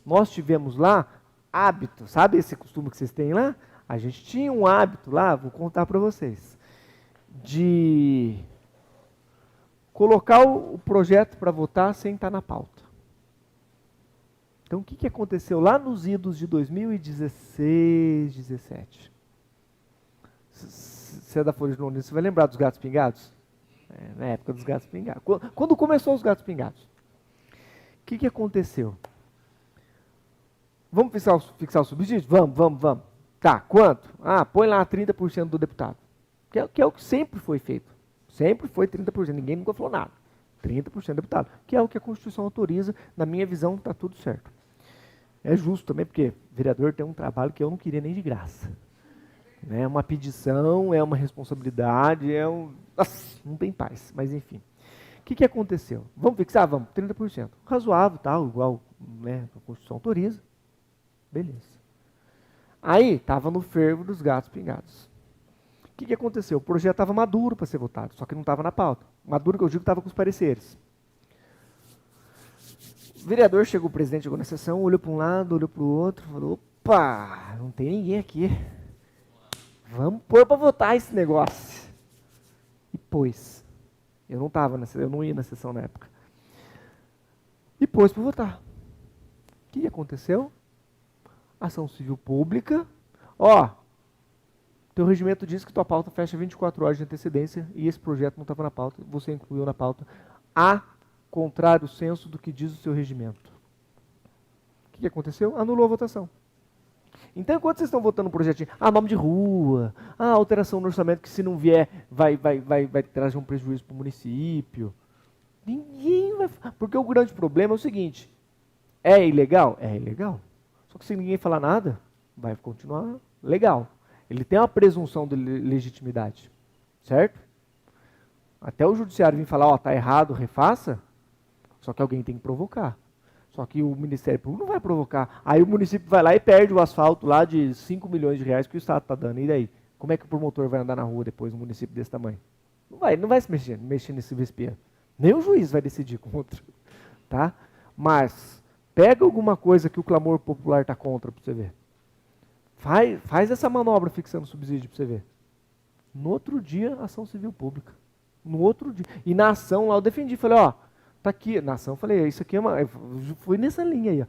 Nós tivemos lá hábito, sabe esse costume que vocês têm lá? A gente tinha um hábito lá, vou contar para vocês, de colocar o projeto para votar sem estar na pauta. Então, o que aconteceu lá nos idos de 2016, 17? Você é da Folha de Londrina, você vai lembrar dos gatos pingados? Na época dos gatos pingados. Quando começou os gatos pingados? O que aconteceu? Vamos fixar o subsídio? Vamos. Tá, quanto? Põe lá 30% do deputado. Que é o que sempre foi feito. Sempre foi 30%, ninguém nunca falou nada. 30% do deputado, que é o que a Constituição autoriza, na minha visão está tudo certo. É justo também, porque vereador tem um trabalho que eu não queria nem de graça. É uma pedição, é uma responsabilidade, Nossa, não tem paz, mas enfim. O que aconteceu? Vamos fixar? Vamos, 30%. Razoável, tal, igual a Constituição autoriza. Beleza. Aí, estava no fervo dos gatos pingados. O que aconteceu? O projeto estava maduro para ser votado, só que não estava na pauta. Maduro que eu digo estava com os pareceres. O vereador chegou, o presidente chegou na sessão, olhou para um lado, olhou para o outro, falou, opa, não tem ninguém aqui. Vamos pôr para votar esse negócio. E pôs. Eu não ia na sessão na época. E pôs para votar. O que aconteceu? Ação civil pública. Teu regimento diz que tua pauta fecha 24 horas de antecedência e esse projeto não estava na pauta, você incluiu na pauta, a contrário senso do que diz o seu regimento. O que aconteceu? Anulou a votação. Então, enquanto vocês estão votando um projetinho, nome de rua, alteração no orçamento que se não vier vai trazer um prejuízo para o município. Ninguém vai... Porque o grande problema é o seguinte, é ilegal? É ilegal. Só que se ninguém falar nada, vai continuar legal. Ele tem uma presunção de legitimidade, certo? Até o judiciário vir falar, está errado, refaça, só que alguém tem que provocar. Só que o Ministério Público não vai provocar. Aí o município vai lá e perde o asfalto lá de 5 milhões de reais que o Estado está dando. E daí? Como é que o promotor vai andar na rua depois num município desse tamanho? Não vai se mexer nesse vespeiro. Nem o juiz vai decidir contra. Tá? Mas pega alguma coisa que o clamor popular está contra para você ver. Faz essa manobra fixando subsídio para você ver. No outro dia, ação civil pública. No outro dia. E na ação lá eu defendi, falei, tá aqui. Na ação eu falei, isso aqui é uma... Eu fui nessa linha aí,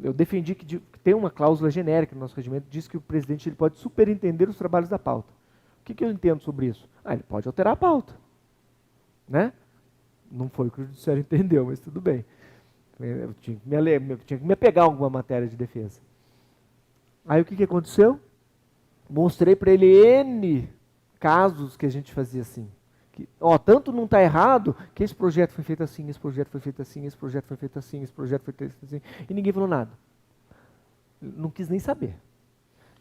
Eu defendi que tem uma cláusula genérica no nosso regimento, diz que o presidente ele pode superintender os trabalhos da pauta. O que eu entendo sobre isso? Ele pode alterar a pauta. né? Não foi o que o judiciário entendeu, mas tudo bem. Eu tinha que me apegar a alguma matéria de defesa. Aí o que aconteceu? Mostrei para ele N casos que a gente fazia assim. Que, tanto não está errado que esse projeto foi feito assim, esse projeto foi feito assim, esse projeto foi feito assim, esse projeto foi feito assim, e ninguém falou nada. Não quis nem saber.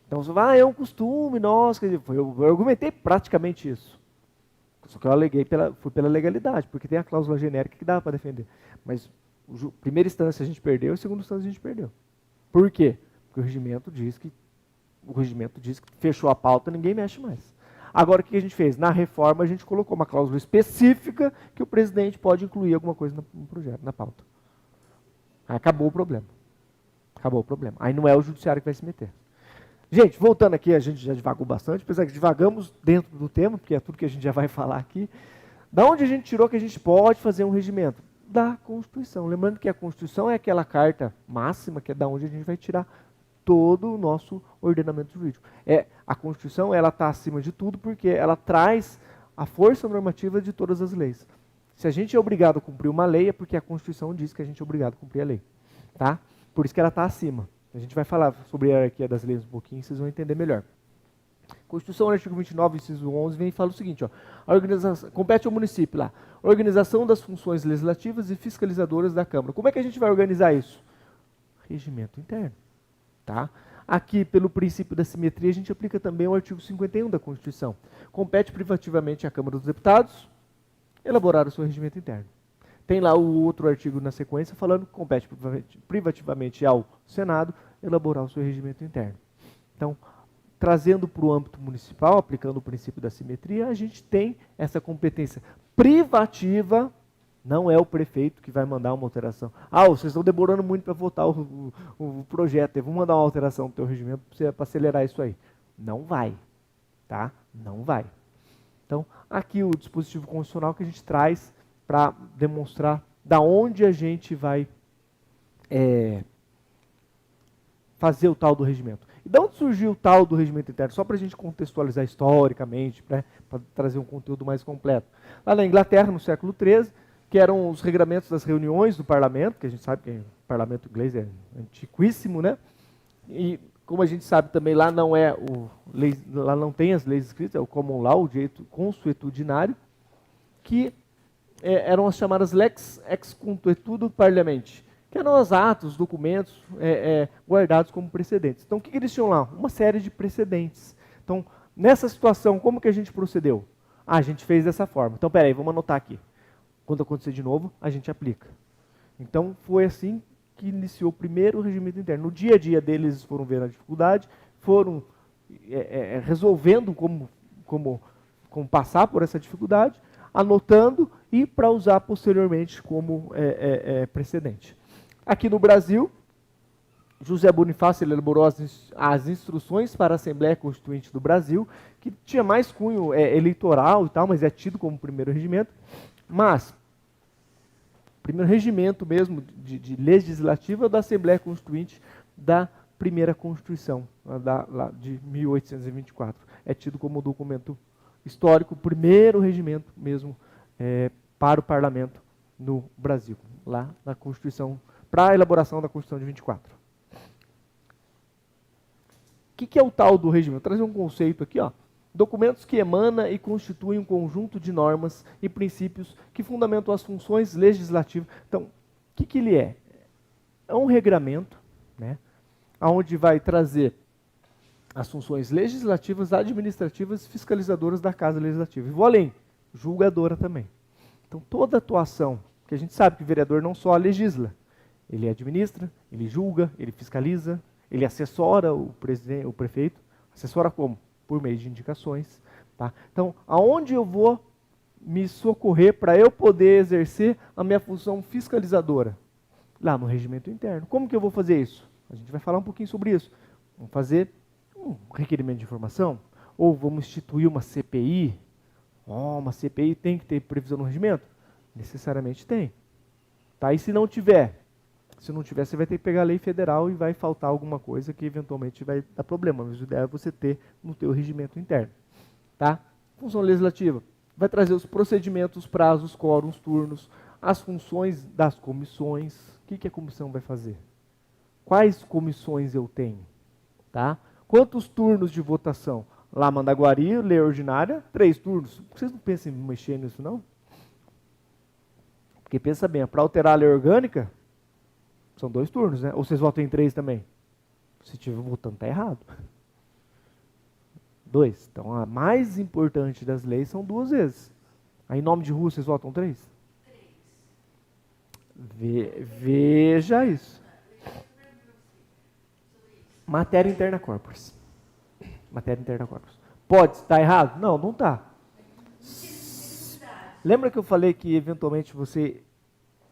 Então você vai, é um costume, nossa, eu argumentei praticamente isso. Só que eu aleguei, fui pela legalidade, porque tem a cláusula genérica que dá para defender. Mas primeira instância a gente perdeu, e segunda instância a gente perdeu. Por quê? Porque o regimento diz que fechou a pauta, ninguém mexe mais. Agora o que a gente fez? Na reforma a gente colocou uma cláusula específica que o presidente pode incluir alguma coisa no projeto, na pauta. Acabou o problema. Acabou o problema. Aí não é o judiciário que vai se meter. Gente, voltando aqui, a gente já divagou bastante, apesar que divagamos dentro do tema, porque é tudo que a gente já vai falar aqui. Da onde a gente tirou que a gente pode fazer um regimento? Da Constituição. Lembrando que a Constituição é aquela carta máxima, que é da onde a gente vai tirar todo o nosso ordenamento jurídico. A Constituição está acima de tudo porque ela traz a força normativa de todas as leis. Se a gente é obrigado a cumprir uma lei, é porque a Constituição diz que a gente é obrigado a cumprir a lei. Tá? Por isso que ela está acima. A gente vai falar sobre a hierarquia das leis um pouquinho, vocês vão entender melhor. Constituição, no artigo 29, inciso 11, vem e fala o seguinte, compete ao município lá, organização das funções legislativas e fiscalizadoras da Câmara. Como é que a gente vai organizar isso? Regimento interno. Tá? Aqui, pelo princípio da simetria, a gente aplica também o artigo 51 da Constituição. Compete privativamente à Câmara dos Deputados elaborar o seu regimento interno. Tem lá o outro artigo na sequência falando que compete privativamente ao Senado elaborar o seu regimento interno. Então, trazendo para o âmbito municipal, aplicando o princípio da simetria, a gente tem essa competência privativa. Não é o prefeito que vai mandar uma alteração. Vocês estão demorando muito para votar o projeto. Eu vou mandar uma alteração no teu regimento para acelerar isso aí. Não vai. Tá? Não vai. Então, aqui o dispositivo constitucional que a gente traz para demonstrar da onde a gente vai fazer o tal do regimento. E de onde surgiu o tal do regimento interno? Só para a gente contextualizar historicamente, para trazer um conteúdo mais completo. Lá na Inglaterra, no século XIII, que eram os regramentos das reuniões do parlamento, que a gente sabe que o parlamento inglês é antiquíssimo, né? E como a gente sabe também, lá não tem as leis escritas, é o common law, o direito consuetudinário, que eram as chamadas lex ex consuetudo parlamenti, que eram os atos, documentos guardados como precedentes. Então, o que eles tinham lá? Uma série de precedentes. Então, nessa situação, como que a gente procedeu? A gente fez dessa forma. Então, peraí, vamos anotar aqui. Quando acontecer de novo, a gente aplica. Então, foi assim que iniciou o primeiro regimento interno. No dia a dia deles, eles foram vendo a dificuldade, foram resolvendo como passar por essa dificuldade, anotando e para usar posteriormente como precedente. Aqui no Brasil, José Bonifácio elaborou as instruções para a Assembleia Constituinte do Brasil, que tinha mais cunho eleitoral e tal, mas é tido como primeiro regimento. Mas, o primeiro regimento mesmo de legislativa é da Assembleia Constituinte da primeira Constituição, de 1824. É tido como documento histórico, o primeiro regimento mesmo para o parlamento no Brasil, lá na Constituição, para a elaboração da Constituição de 24. O que é o tal do regimento? Vou trazer um conceito aqui, documentos que emanam e constituem um conjunto de normas e princípios que fundamentam as funções legislativas. Então, o que ele é? É um regramento, né, onde vai trazer as funções legislativas, administrativas e fiscalizadoras da Casa Legislativa. E vou além, julgadora também. Então, toda atuação, que a gente sabe que o vereador não só legisla, ele administra, ele julga, ele fiscaliza, ele assessora o prefeito. Assessora como? Por meio de indicações. Tá? Então, aonde eu vou me socorrer para eu poder exercer a minha função fiscalizadora? Lá no regimento interno. Como que eu vou fazer isso? A gente vai falar um pouquinho sobre isso. Vamos fazer um requerimento de informação? Ou vamos instituir uma CPI? Uma CPI tem que ter previsão no regimento? Necessariamente tem. Tá? E se não tiver? Se não tiver, você vai ter que pegar a lei federal e vai faltar alguma coisa que eventualmente vai dar problema. Mas o ideal é você ter no teu regimento interno. Tá? Função legislativa. vai trazer os procedimentos, prazos, quórums, turnos, as funções das comissões. O que a comissão vai fazer? Quais comissões eu tenho? Tá? Quantos turnos de votação? Lá Mandaguari, lei ordinária, 3 turnos. Vocês não pensam em mexer nisso, não? Porque pensa bem, para alterar a lei orgânica, são 2 turnos, né? Ou vocês votam em 3 também? Se estiver votando, está errado. 2. Então, a mais importante das leis são 2 vezes. Aí, em nome de rua, vocês votam 3? Veja isso. Matéria interna corporis. Matéria interna corporis. Pode estar errado? Não, não está. Lembra que eu falei que, eventualmente, você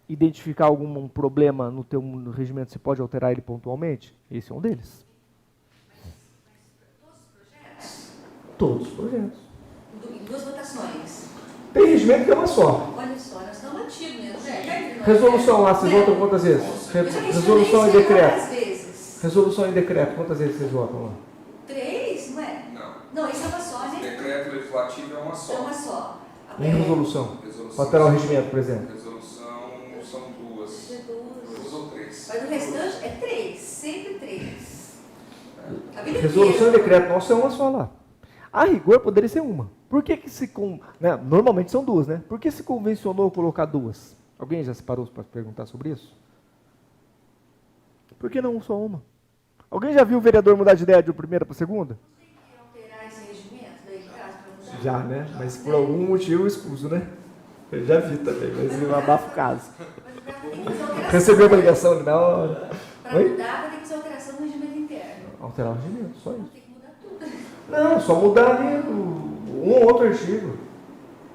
identificar algum problema no teu regimento, você pode alterar ele pontualmente? Esse é um deles. Todos os projetos. Em 2 votações. Tem regimento que é uma só. Olha só, nós estamos antigos mesmo. Resolução lá, vocês votam quantas vezes? Resolução e decreto. Vezes. Resolução e decreto, quantas vezes vocês votam lá? 3, não é? Não. Não, isso é uma só, né? Decreto legislativo é uma só. É uma só. E resolução? Resolução. Para alterar o regimento, por exemplo. Resolução são 2. É 2. 2 ou 3. Mas o restante é 3, sempre 3. A vida Resolução e inteira. decreto, nossa, é uma só lá. A rigor poderia ser uma. Por que se... né, normalmente são 2, né? Por que se convencionou colocar 2? Alguém já se parou para perguntar sobre isso? Por que não só uma? Alguém já viu o vereador mudar de ideia de primeira para segunda? Tem que alterar esse regimento daí de casa para mudar? Já, né? Mas por algum motivo escuso, né? Eu já vi também, mas eu abafo o caso. Recebeu uma ligação ali na hora. Para Oi? mudar, vai ter que fazer alteração no regimento interno. Alterar o regimento, só isso. Tem que mudar tudo. Não, só mudar ali um ou outro artigo.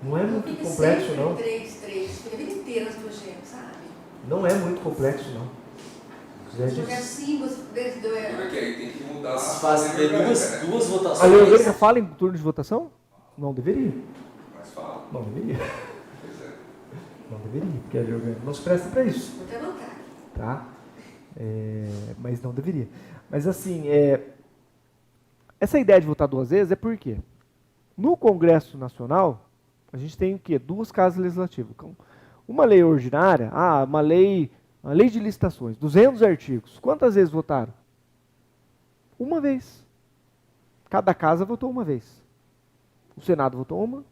Não é muito Fica complexo, sempre não. 3. Fica a vida inteira nos projetos, sabe? Não é muito complexo, não. Os projetos simples, vezes do Olha que aí tem que mudar. Eles fazem de duas votações. A lei orgânica fala em turno de votação? Não deveria. Mas fala. Não deveria. Pois é. Não deveria, porque a lei orgânica não se presta para isso. Vou até anotar. Tá? Mas não deveria. Mas assim, essa ideia de votar 2 vezes é por quê? No Congresso Nacional, a gente tem o quê? 2 casas legislativas. Uma lei ordinária, uma lei de licitações, 200 artigos. Quantas vezes votaram? Uma vez. Cada casa votou uma vez. O Senado votou uma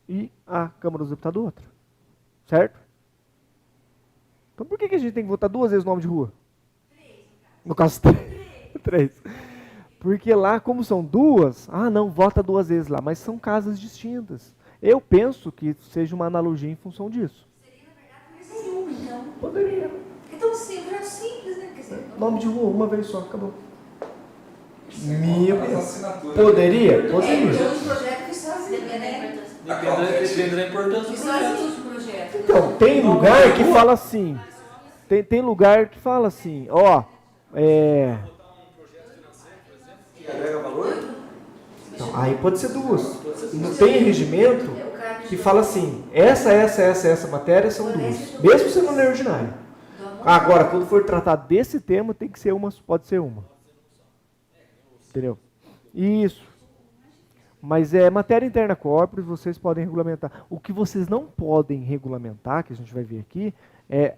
e a Câmara dos Deputados outra. Certo? Então por que a gente tem que votar 2 vezes o nome de rua? 3, No caso, 3. Porque lá, como são 2, não, vota 2 vezes lá, mas são casas distintas. Eu penso que seja uma analogia em função disso. seria, na verdade, mais nenhuma, então. Poderia. É tão simples, é simples, né? Quer dizer, Nome de rua, uma vez só, acabou. Sem Minha contar as opinião. assinaturas. Poderia? tem Poderia. uns projetos que só assim, Depende da né? importância. Depende da importância Que do só assim projeto. os projetos. Então, tem lugar que fala assim. Tem lugar que fala assim, Que agrega valor? Então, aí pode ser 2. Não tem regimento É o cara que fala assim, essa matéria são 2. Mesmo sendo lei ordinária. Agora, quando for tratar desse tema, tem que ser uma, pode ser uma. Entendeu? Isso. Mas matéria interna corporis, vocês podem regulamentar. O que vocês não podem regulamentar, que a gente vai ver aqui, é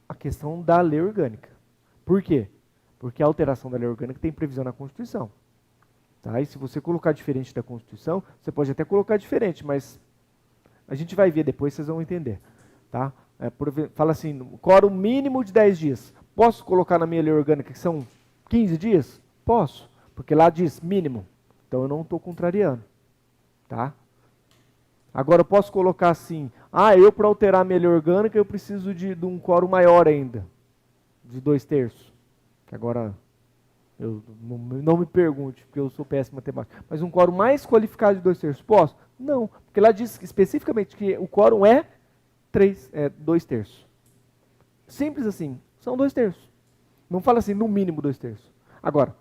a questão da lei orgânica. Por quê? Porque a alteração da lei orgânica tem previsão na Constituição. Tá? E se você colocar diferente da Constituição, você pode até colocar diferente, mas a gente vai ver depois, vocês vão entender. Tá? Fala assim, quórum mínimo de 10 dias. Posso colocar na minha lei orgânica que são 15 dias? Posso, porque lá diz mínimo. Então eu não estou contrariando. Tá? Agora eu posso colocar assim, eu para alterar a minha lei orgânica eu preciso de um quórum maior ainda, de 2/3. Que agora, eu não me pergunte, porque eu sou péssimo em matemática. Mas um quórum mais qualificado de 2/3, posso? Não, porque lá diz especificamente que o quórum é 2/3. Simples assim, são 2/3. Não fala assim, no mínimo 2/3. Agora,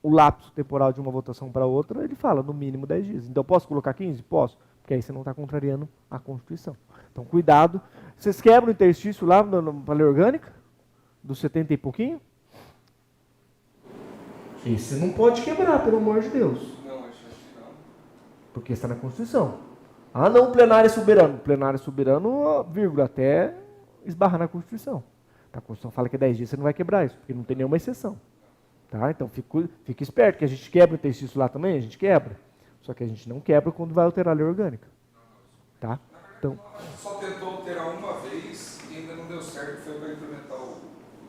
o lapso temporal de uma votação para outra, ele fala no mínimo 10 dias. Então, posso colocar 15? Posso, porque aí você não está contrariando a Constituição. Então, cuidado. Vocês quebram o interstício lá na lei orgânica? Dos 70 e pouquinho? Esse não pode quebrar, pelo amor de Deus. Não, acho que não. Porque está na Constituição. Ah, não, o plenário é soberano. O plenário é soberano, vírgula, até esbarrar na Constituição. A Constituição fala que é 10 dias, você não vai quebrar isso, porque não tem nenhuma exceção. Tá? Então, fique esperto, que a gente quebra o texto lá também, a gente quebra. Só que a gente não quebra quando vai alterar a lei orgânica. Tá? Então, A gente só tentou alterar uma vez e ainda não deu certo, foi para implementar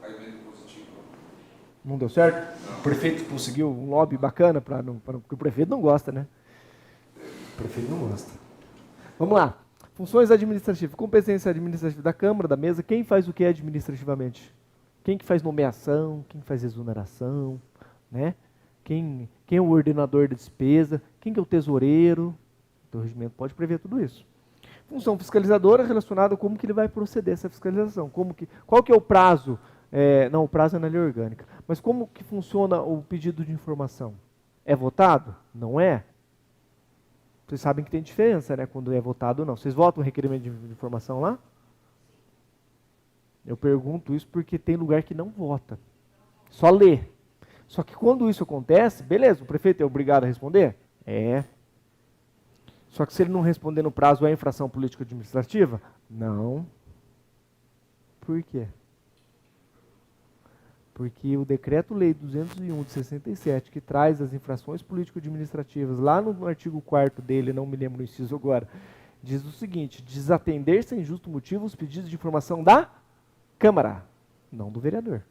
a emenda positiva. não deu certo? Não. O prefeito conseguiu um lobby bacana, porque o prefeito não gosta, né? O prefeito não gosta. Vamos lá. Funções administrativas. Competência administrativa da Câmara, da mesa. Quem faz o que administrativamente? Quem que faz nomeação? Quem faz exoneração? Né? Quem é o ordenador da despesa? Quem que é o tesoureiro? O regimento pode prever tudo isso. Função fiscalizadora relacionada a como que ele vai proceder essa fiscalização. Qual que é o prazo? Não, o prazo é na lei orgânica. Mas como que funciona o pedido de informação? É votado? Não é? Vocês sabem que tem diferença, né? Quando é votado ou não. Vocês votam o requerimento de informação lá? Eu pergunto isso porque tem lugar que não vota. Só lê. Só que quando isso acontece, beleza, o prefeito é obrigado a responder? É. Só que se ele não responder no prazo, é infração política administrativa? Não. Por quê? Porque o Decreto-Lei 201 de 67, que traz as infrações político-administrativas, lá no artigo 4º dele, não me lembro o inciso agora, diz o seguinte: desatender sem justo motivo os pedidos de informação da Câmara, não do vereador.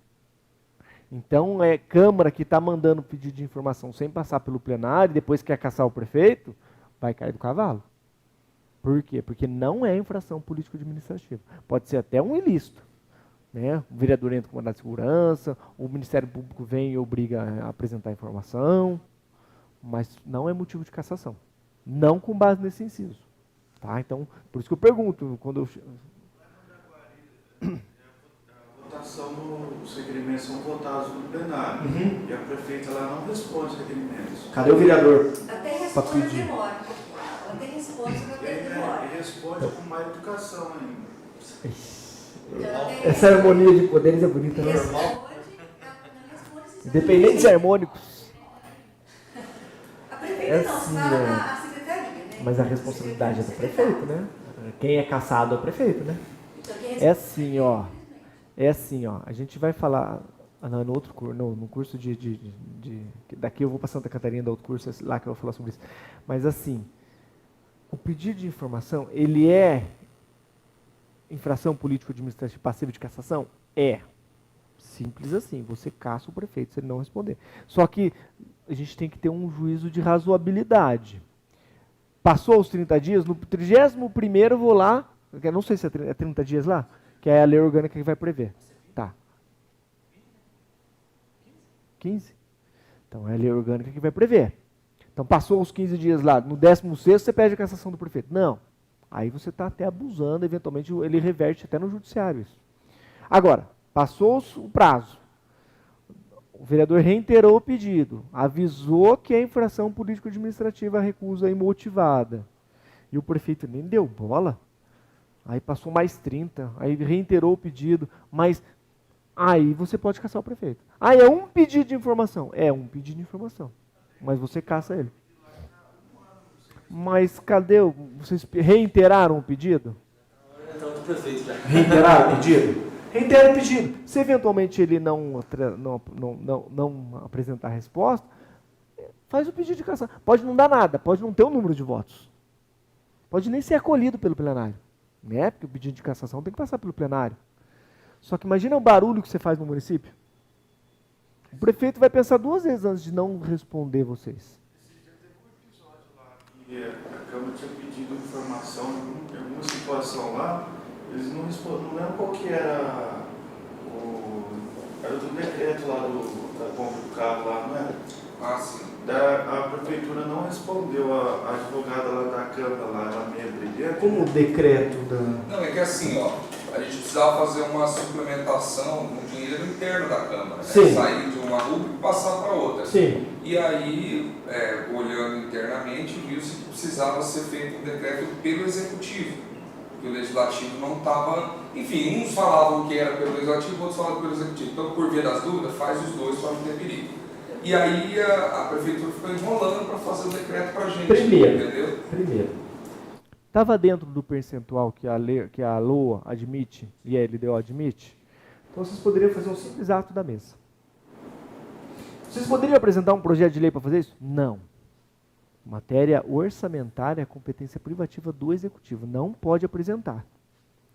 Então, é Câmara que está mandando pedido de informação sem passar pelo plenário, e depois quer caçar o prefeito, vai cair do cavalo. Por quê? Porque não é infração político-administrativa. Pode ser até um ilícito. Né? O vereador entra com mandado de segurança, o Ministério Público vem e obriga a apresentar informação, mas não é motivo de cassação. Não com base nesse inciso. Tá? Então, por isso que eu pergunto, quando eu... A votação, os requerimentos são votados no plenário. E a prefeita lá não responde os requerimentos. Cadê o vereador? Até responde, demora. Ela até responde, mas até demora. E responde com mais educação ainda. Essa harmonia de poderes é bonita, né? Independentes e harmônicos. A prefeita não, assim, está a secretaria, né? Mas a responsabilidade é do prefeito, né? Quem é caçado é o prefeito, né? Então, quem É assim, ó. É assim, ó. A gente vai falar no outro curso, no curso daqui eu vou para Santa Catarina, do outro curso lá que eu vou falar sobre isso. Mas assim, o pedido de informação, ele é infração político-administrativa passiva de cassação? É. Simples assim. Você caça o prefeito se ele não responder. Só que a gente tem que ter um juízo de razoabilidade. Passou os 30 dias, no 31º eu vou lá, eu não sei se é 30 dias lá, que é a lei orgânica que vai prever. Tá. 15? Então é a lei orgânica que vai prever. Então passou os 15 dias lá, no 16º você pede a cassação do prefeito. Não. Aí você está até abusando, eventualmente ele reverte até no judiciário isso. Agora, passou o prazo. O vereador reiterou o pedido, avisou que é infração político-administrativa, a recusa imotivada. E o prefeito nem deu bola. Aí passou mais 30, aí reiterou o pedido, mas aí você pode caçar o prefeito. Ah, é um pedido de informação? É um pedido de informação, mas você caça ele. Mas cadê? Vocês reiteraram o pedido? Reiteraram o pedido? Reitera o pedido. Se eventualmente ele não apresentar a resposta, faz o pedido de cassação. Pode não dar nada, pode não ter o número de votos. Pode nem ser acolhido pelo plenário. Né? Porque o pedido de cassação tem que passar pelo plenário. Só que imagina o barulho que você faz no município. O prefeito vai pensar 2 vezes antes de não responder vocês. E a Câmara tinha pedido informação em alguma situação lá, eles não responderam, não lembro qual que era do decreto lá da compra do carro lá, não era? Ah, sim. A prefeitura não respondeu, a advogada lá da Câmara, lá, ela meio brilhante. Como o decreto da... Não, é que assim, ó, a gente precisava fazer uma suplementação no dinheiro interno da Câmara, né? Sim. Sair de uma rubrica e passar para outra. Sim. E aí, olhando internamente, viu-se que precisava ser feito um decreto pelo Executivo, que o Legislativo não estava... Enfim, uns falavam que era pelo Legislativo, outros falavam pelo Executivo. Então, por via das dúvidas, faz os dois para não ter perigo. E aí a Prefeitura ficou enrolando para fazer o decreto para a gente, entendeu? Primeiro, Estava dentro do percentual que a LOA admite e a LDO admite? Então vocês poderiam fazer um simples ato da mesa. Vocês poderiam apresentar um projeto de lei para fazer isso? Não. Matéria orçamentária é competência privativa do Executivo. Não pode apresentar.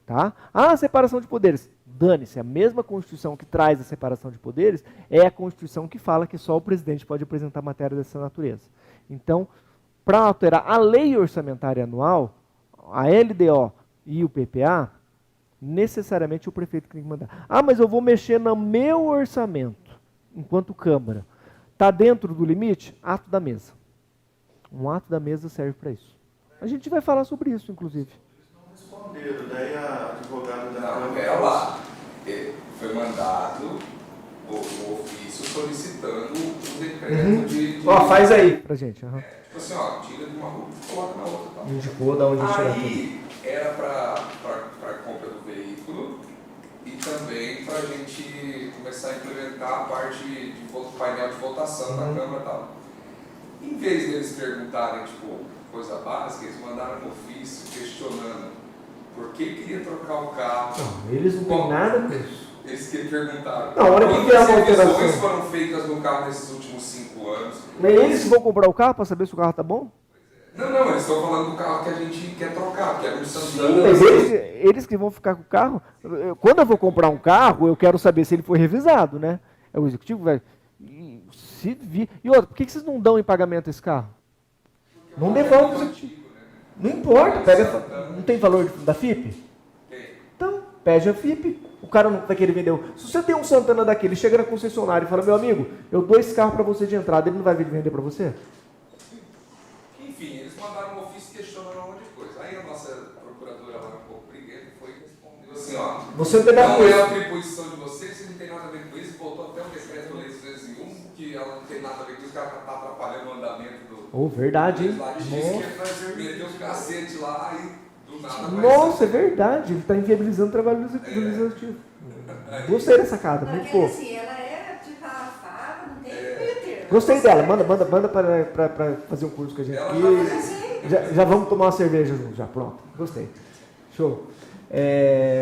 Tá? Ah, separação de poderes. Dane-se, a mesma Constituição que traz a separação de poderes é a Constituição que fala que só o presidente pode apresentar matéria dessa natureza. Então, para alterar a lei orçamentária anual, a LDO e o PPA, necessariamente o prefeito tem que mandar. Ah, mas eu vou mexer no meu orçamento, enquanto Câmara. Está dentro do limite? Ato da mesa. Um ato da mesa serve para isso. A gente vai falar sobre isso, inclusive. Responderam, daí a advogada da Não, Câmara... pera lá. Foi mandado o ofício solicitando o decreto de... Ó, faz aí pra gente. Tipo assim, ó, tira de uma rua e coloca na outra. Tá? Indicou da onde tirar tudo. Aí era para compra do veículo e também para a gente começar a implementar a parte de painel de votação da Câmara e tal. Em vez deles perguntarem, tipo, coisa básica, eles mandaram um ofício questionando por que queria trocar o carro. Não, eles não têm nada com isso. Eles que perguntaram. Não, olha que é uma alteração. Quantas revisões foram feitas no carro nesses últimos 5 anos? Mas eles que vão comprar o carro para saber se o carro tá bom? Não, eles estão falando do carro que a gente quer trocar, que é no Santana. Sim, mas eles que vão ficar com o carro. Quando eu vou comprar um carro, eu quero saber se ele foi revisado, né? É o executivo, vai. Se vir. E outra, por que vocês não dão em pagamento esse carro? Não devolve o executivo. Não importa, pega, não tem valor da FIP? Então, pede a FIP. O cara não vai querer vender. Se você tem um Santana daquele, chega na concessionária e fala, meu amigo, eu dou esse carro para você de entrada, ele não vai vir vender para você? Enfim, eles mandaram um ofício questionando um monte de coisa. Aí a nossa procuradora lá um pouco briguenta foi e respondeu assim, ó, você não tem nada não com é isso. atribuição de vocês não tem nada a ver com isso, voltou até um decreto lei 201, que ela não tem nada a ver com isso, que ela está atrapalhando o andamento do... Verdade, hein? Meteu o cacete lá e do nada... Nossa, é verdade. Ele está inviabilizando o trabalho do executivo. Gostei dessa sacada, Não, muito porque pouco. assim, ela é de farrafada, não tem meio termo. Gostei dela, manda para fazer um curso com a gente aqui. Já vamos tomar uma cerveja junto, já, pronto. Gostei. Show.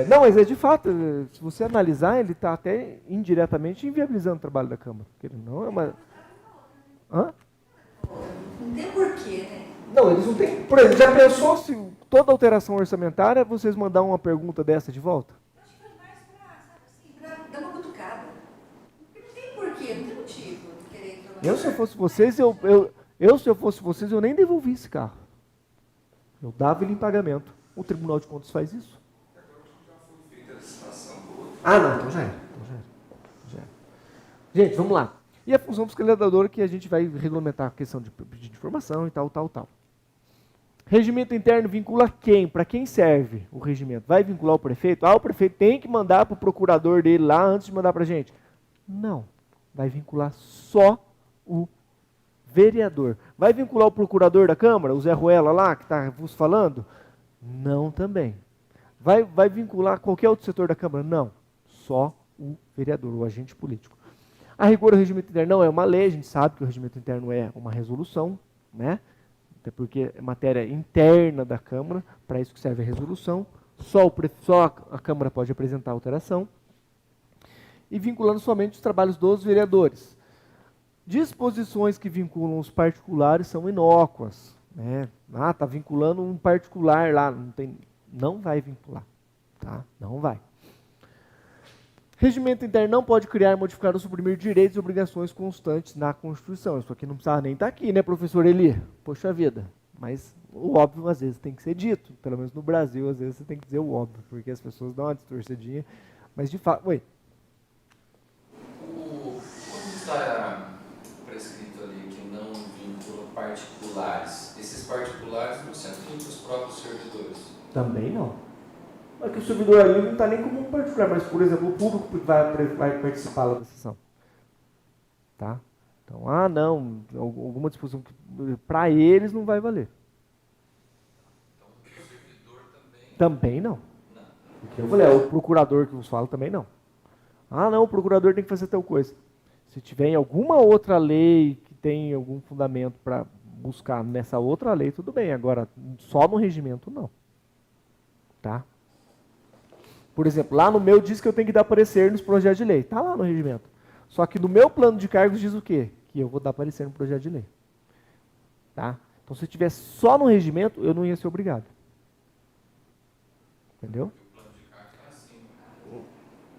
Não, mas de fato, se você analisar, ele está até indiretamente inviabilizando o trabalho da Câmara. Porque ele não é uma... Hã? Não tem porquê, né? Não, eles não têm... Por exemplo, já pensou se toda alteração orçamentária vocês mandar uma pergunta dessa de volta? Acho que foi mais pra dar uma cutucada. Porque não tem porquê, não tem motivo de querer Se eu fosse vocês, eu nem devolvi esse carro. Eu dava ele em pagamento. O Tribunal de Contas faz isso. Ah, não, então já era. Gente, vamos lá. E a função fiscalizadora que a gente vai regulamentar a questão de pedido de informação e tal. Regimento interno vincula quem? Para quem serve o regimento? Vai vincular o prefeito? O prefeito tem que mandar para o procurador dele lá antes de mandar para a gente? Não. Vai vincular só o vereador. Vai vincular o procurador da Câmara, o Zé Ruela lá, que está vos falando? Não também. Vai vincular qualquer outro setor da Câmara? Não. Só o vereador, o agente político. A rigor, o regimento interno não é uma lei, a gente sabe que o regimento interno é uma resolução, né? Até porque é matéria interna da Câmara, para isso que serve a resolução. Só a Câmara pode apresentar alteração. E vinculando somente os trabalhos dos vereadores. Disposições que vinculam os particulares são inócuas, né? Tá vinculando um particular lá, não vai vincular, tá? Não vai. Regimento interno não pode criar, modificar ou suprimir direitos e obrigações constantes na Constituição. Isso aqui não precisava nem estar aqui, né, professor Eli? Poxa vida. Mas o óbvio às vezes tem que ser dito. Pelo menos no Brasil, às vezes você tem que dizer o óbvio, porque as pessoas dão uma distorcedinha. Mas de fato... Oi. Como está prescrito ali que não vincula particulares? Esses particulares não se aplicam os próprios servidores? Também não. É que o servidor ali não está nem como um particular, mas, por exemplo, o público vai participar lá da sessão. Tá? Então, não, alguma disposição que para eles não vai valer. Então, o servidor também? Também não. Porque eu falei, o procurador que vos fala também não. Não, o procurador tem que fazer tal coisa. Se tiver em alguma outra lei que tem algum fundamento para buscar nessa outra lei, tudo bem. Agora, só no regimento, não. Tá? Por exemplo, lá no meu diz que eu tenho que dar parecer nos projetos de lei. Está lá no regimento. Só que no meu plano de cargos diz o quê? Que eu vou dar parecer no projeto de lei. Tá? Então, se tivesse só no regimento, eu não ia ser obrigado. Entendeu?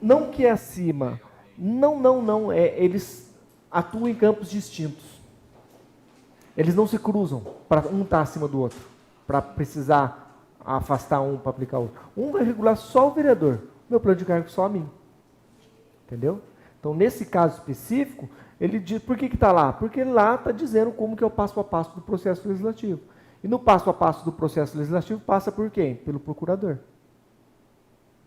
Não que é acima. Não. Eles atuam em campos distintos. Eles não se cruzam para um estar acima do outro. Para precisar afastar um para aplicar outro. Um vai regular só o vereador. Meu plano de cargo só a mim. Entendeu? Então, nesse caso específico, ele diz, por que está lá? Porque lá está dizendo como que é o passo a passo do processo legislativo. E no passo a passo do processo legislativo passa por quem? Pelo procurador.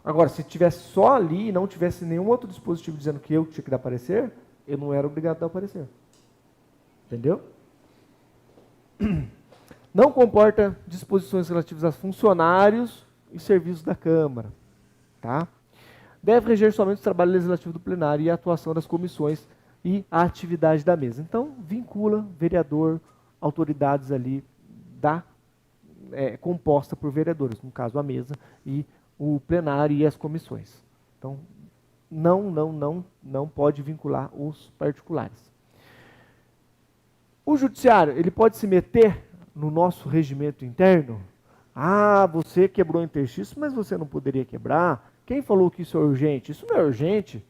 Agora, se tivesse só ali e não tivesse nenhum outro dispositivo dizendo que eu tinha que dar parecer, eu não era obrigado a dar parecer. Entendeu? Não comporta disposições relativas a funcionários e serviços da Câmara. Tá? Deve reger somente o trabalho legislativo do plenário e a atuação das comissões e a atividade da mesa. Então, vincula vereador, autoridades ali composta por vereadores, no caso a mesa e o plenário e as comissões. Então, não pode vincular os particulares. O judiciário, ele pode se meter no nosso regimento interno? Ah, você quebrou o interstício, mas você não poderia quebrar. Quem falou que isso é urgente? Isso não é urgente.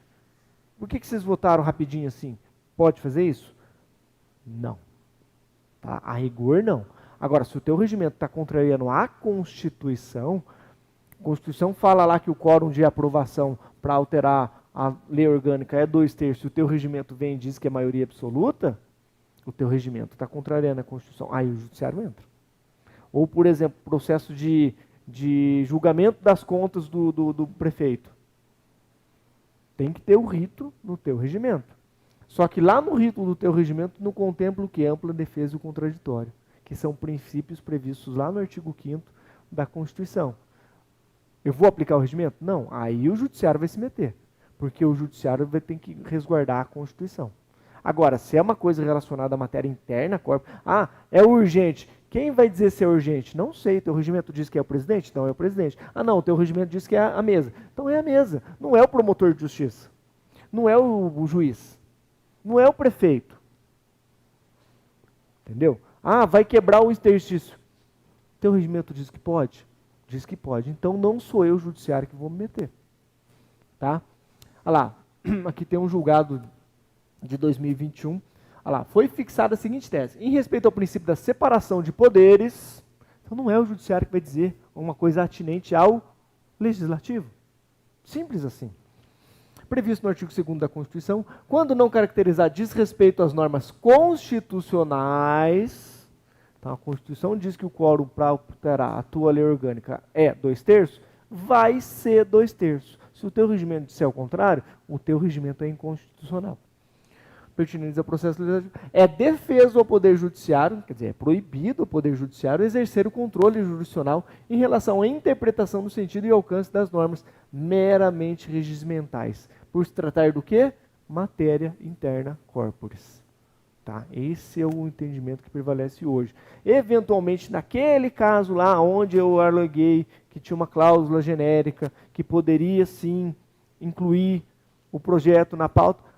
Por que vocês votaram rapidinho assim? Pode fazer isso? Não. Tá? A rigor, não. Agora, se o teu regimento está contrariando a Constituição fala lá que o quórum de aprovação para alterar a lei orgânica é 2/3, o teu regimento vem e diz que é maioria absoluta, o teu regimento está contrariando a Constituição. Aí o judiciário entra. Ou, por exemplo, processo de julgamento das contas do prefeito. Tem que ter o rito no teu regimento. Só que lá no rito do teu regimento não contempla o que? Ampla defesa e o contraditório, que são princípios previstos lá no artigo 5º da Constituição. Eu vou aplicar o regimento? Não. Aí o judiciário vai se meter, porque o judiciário vai ter que resguardar a Constituição. Agora, se é uma coisa relacionada à matéria interna, é urgente. Quem vai dizer se é urgente? Não sei. Teu regimento diz que é o presidente? Então é o presidente. Ah, não. Teu regimento diz que é a mesa. Então é a mesa. Não é o promotor de justiça. Não é o juiz. Não é o prefeito. Entendeu? Ah, vai quebrar o interstício. Teu regimento diz que pode? Diz que pode. Então não sou eu, judiciário, que vou me meter. Tá? Olha lá. Aqui tem um julgado de 2021. Olha lá. Foi fixada a seguinte tese. Em respeito ao princípio da separação de poderes, então não é o judiciário que vai dizer uma coisa atinente ao legislativo. Simples assim. Previsto no artigo 2º da Constituição, quando não caracterizar desrespeito às normas constitucionais, então a Constituição diz que o quórum para alterar a tua lei orgânica é 2/3, vai ser 2/3. Se o teu regimento disser o contrário, o teu regimento é inconstitucional. Pertinentes ao processo legislativo. É defeso ao Poder Judiciário, quer dizer, é proibido ao Poder Judiciário exercer o controle jurisdicional em relação à interpretação do sentido e alcance das normas meramente regimentais. Por se tratar do quê? Matéria interna corporis. Tá? Esse é o entendimento que prevalece hoje. Eventualmente, naquele caso lá, onde eu aleguei que tinha uma cláusula genérica, que poderia sim incluir o projeto na pauta,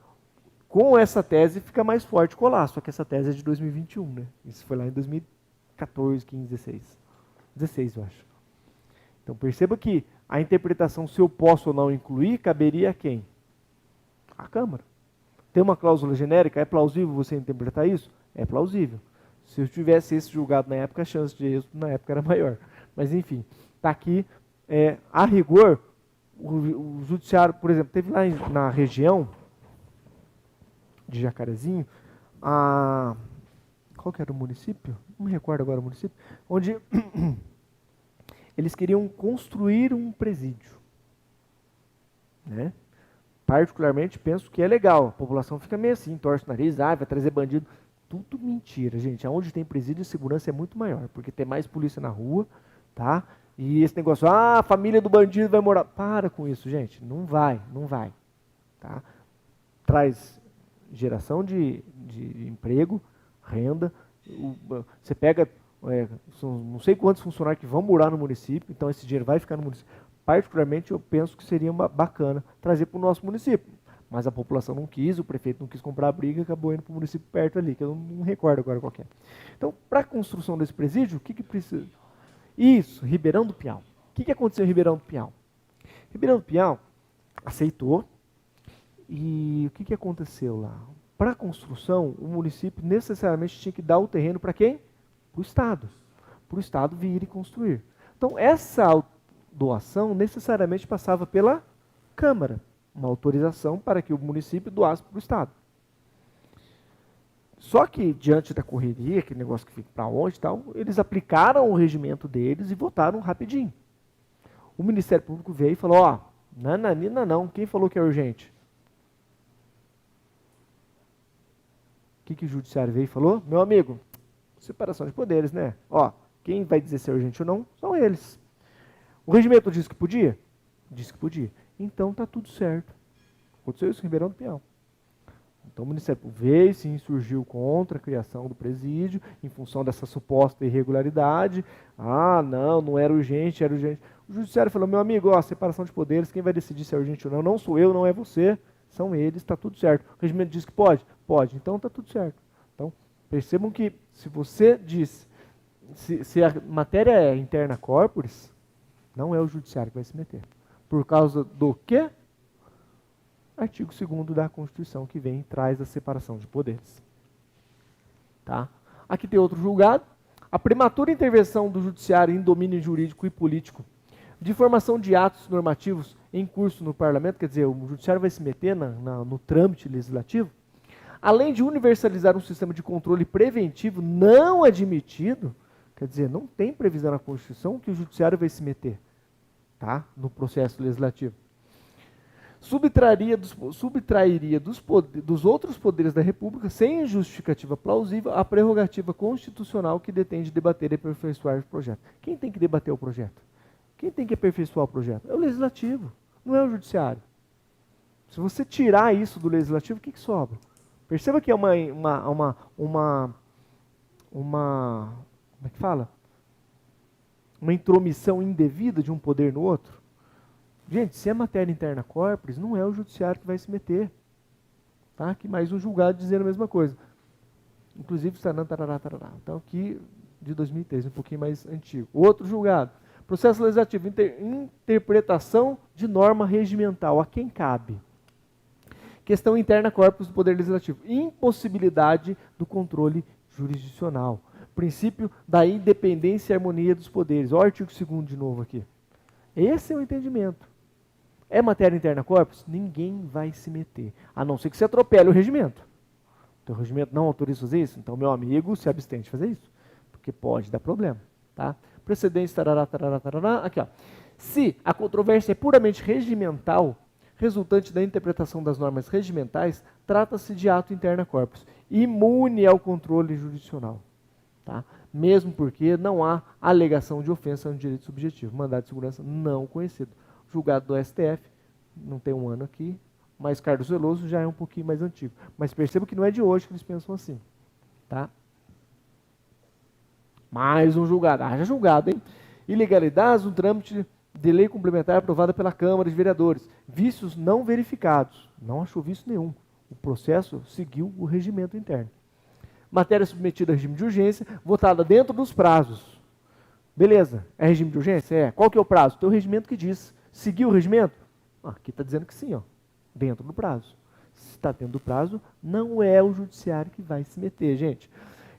com essa tese fica mais forte colar, só que essa tese é de 2021, né? Isso foi lá em 2014, 15, 16. 16, eu acho. Então perceba que a interpretação, se eu posso ou não incluir, caberia a quem? A Câmara. Tem uma cláusula genérica, é plausível você interpretar isso? É plausível. Se eu tivesse esse julgado na época, a chance de êxito na época era maior. Mas enfim, está aqui, a rigor, o judiciário, por exemplo, teve lá na região de Jacarezinho, qual que era o município? Não me recordo agora o município, onde eles queriam construir um presídio. Né? Particularmente, penso que é legal. A população fica meio assim, torce o nariz, vai trazer bandido. Tudo mentira, gente. Onde tem presídio, a segurança é muito maior, porque tem mais polícia na rua, tá? E esse negócio, a família do bandido vai morar. Para com isso, gente. Não vai. Tá? Traz geração de emprego, renda Você pega, são não sei quantos funcionários que vão morar no município, então esse dinheiro vai ficar no município. Particularmente, eu penso que seria bacana trazer para o nosso município. Mas a população não quis, o prefeito não quis comprar a briga, acabou indo para o município perto ali, que eu não recordo agora qual que é. Então, para a construção desse presídio, o que precisa? Isso, Ribeirão do Piau. O que aconteceu em Ribeirão do Piau? Ribeirão do Piau aceitou, e o que aconteceu lá? Para a construção, o município necessariamente tinha que dar o terreno para quem? Para o Estado. Para o Estado vir e construir. Então, essa doação necessariamente passava pela Câmara. Uma autorização para que o município doasse para o Estado. Só que, diante da correria, aquele negócio que fica para onde e tal, eles aplicaram o regimento deles e votaram rapidinho. O Ministério Público veio e falou, ó, nananina não, quem falou que é urgente? O que o Judiciário veio e falou? Meu amigo, separação de poderes, né? Ó, quem vai dizer se é urgente ou não são eles. O regimento disse que podia? Disse que podia. Então está tudo certo. Aconteceu isso em Ribeirão do Piau. Então o Ministério Público veio, se insurgiu contra a criação do presídio, em função dessa suposta irregularidade. Ah, não era urgente, era urgente. O Judiciário falou, meu amigo, ó, separação de poderes, quem vai decidir se é urgente ou não sou eu, não é você, são eles, está tudo certo. O regimento diz que pode? Pode, então está tudo certo. Então, percebam que se você diz, se a matéria é interna corporis, não é o Judiciário que vai se meter. Por causa do quê? Artigo 2º da Constituição, que vem e traz a separação de poderes. Tá? Aqui tem outro julgado. A prematura intervenção do Judiciário em domínio jurídico e político de formação de atos normativos em curso no Parlamento, quer dizer, o Judiciário vai se meter no trâmite legislativo, além de universalizar um sistema de controle preventivo não admitido, quer dizer, não tem previsão na Constituição que o Judiciário vai se meter, tá? No processo legislativo. Subtrairia dos outros poderes da República, sem justificativa plausível, a prerrogativa constitucional que detém de debater e aperfeiçoar o projeto. Quem tem que debater o projeto? Quem tem que aperfeiçoar o projeto? É o Legislativo, não é o Judiciário. Se você tirar isso do Legislativo, o que sobra? Perceba que é como é que fala? Uma intromissão indevida de um poder no outro. Gente, se é matéria interna corporis, não é o Judiciário que vai se meter. Tá? Aqui mais um julgado dizendo a mesma coisa. Inclusive, então aqui de 2003, um pouquinho mais antigo. Outro julgado. Processo legislativo, interpretação de norma regimental. A quem cabe? Questão interna corpus do Poder Legislativo. Impossibilidade do controle jurisdicional. Princípio da independência e harmonia dos poderes. Olha o artigo 2º de novo aqui. Esse é o entendimento. É matéria interna corpus? Ninguém vai se meter. A não ser que você atropele o regimento. Então o regimento não autoriza fazer isso? Então, meu amigo, se abstém de fazer isso. Porque pode dar problema. Tá? Precedentes, tarará. Aqui, ó. Se a controvérsia é puramente regimental, resultante da interpretação das normas regimentais, trata-se de ato interna corpus, imune ao controle jurisdicional. Tá? Mesmo porque não há alegação de ofensa no direito subjetivo. Mandado de segurança não conhecido. Julgado do STF, não tem um ano aqui, mas Carlos Veloso já é um pouquinho mais antigo. Mas perceba que não é de hoje que eles pensam assim. Tá? Mais um julgado. Já julgado, hein? Ilegalidades no trâmite de lei complementar aprovada pela Câmara de Vereadores. Vícios não verificados. Não achou vício nenhum. O processo seguiu o regimento interno. Matéria submetida a regime de urgência, votada dentro dos prazos. Beleza, é regime de urgência? É. Qual que é o prazo? Tem o regimento que diz. Seguiu o regimento? Aqui está dizendo que sim, ó, dentro do prazo. Se está dentro do prazo, não é o Judiciário que vai se meter, gente.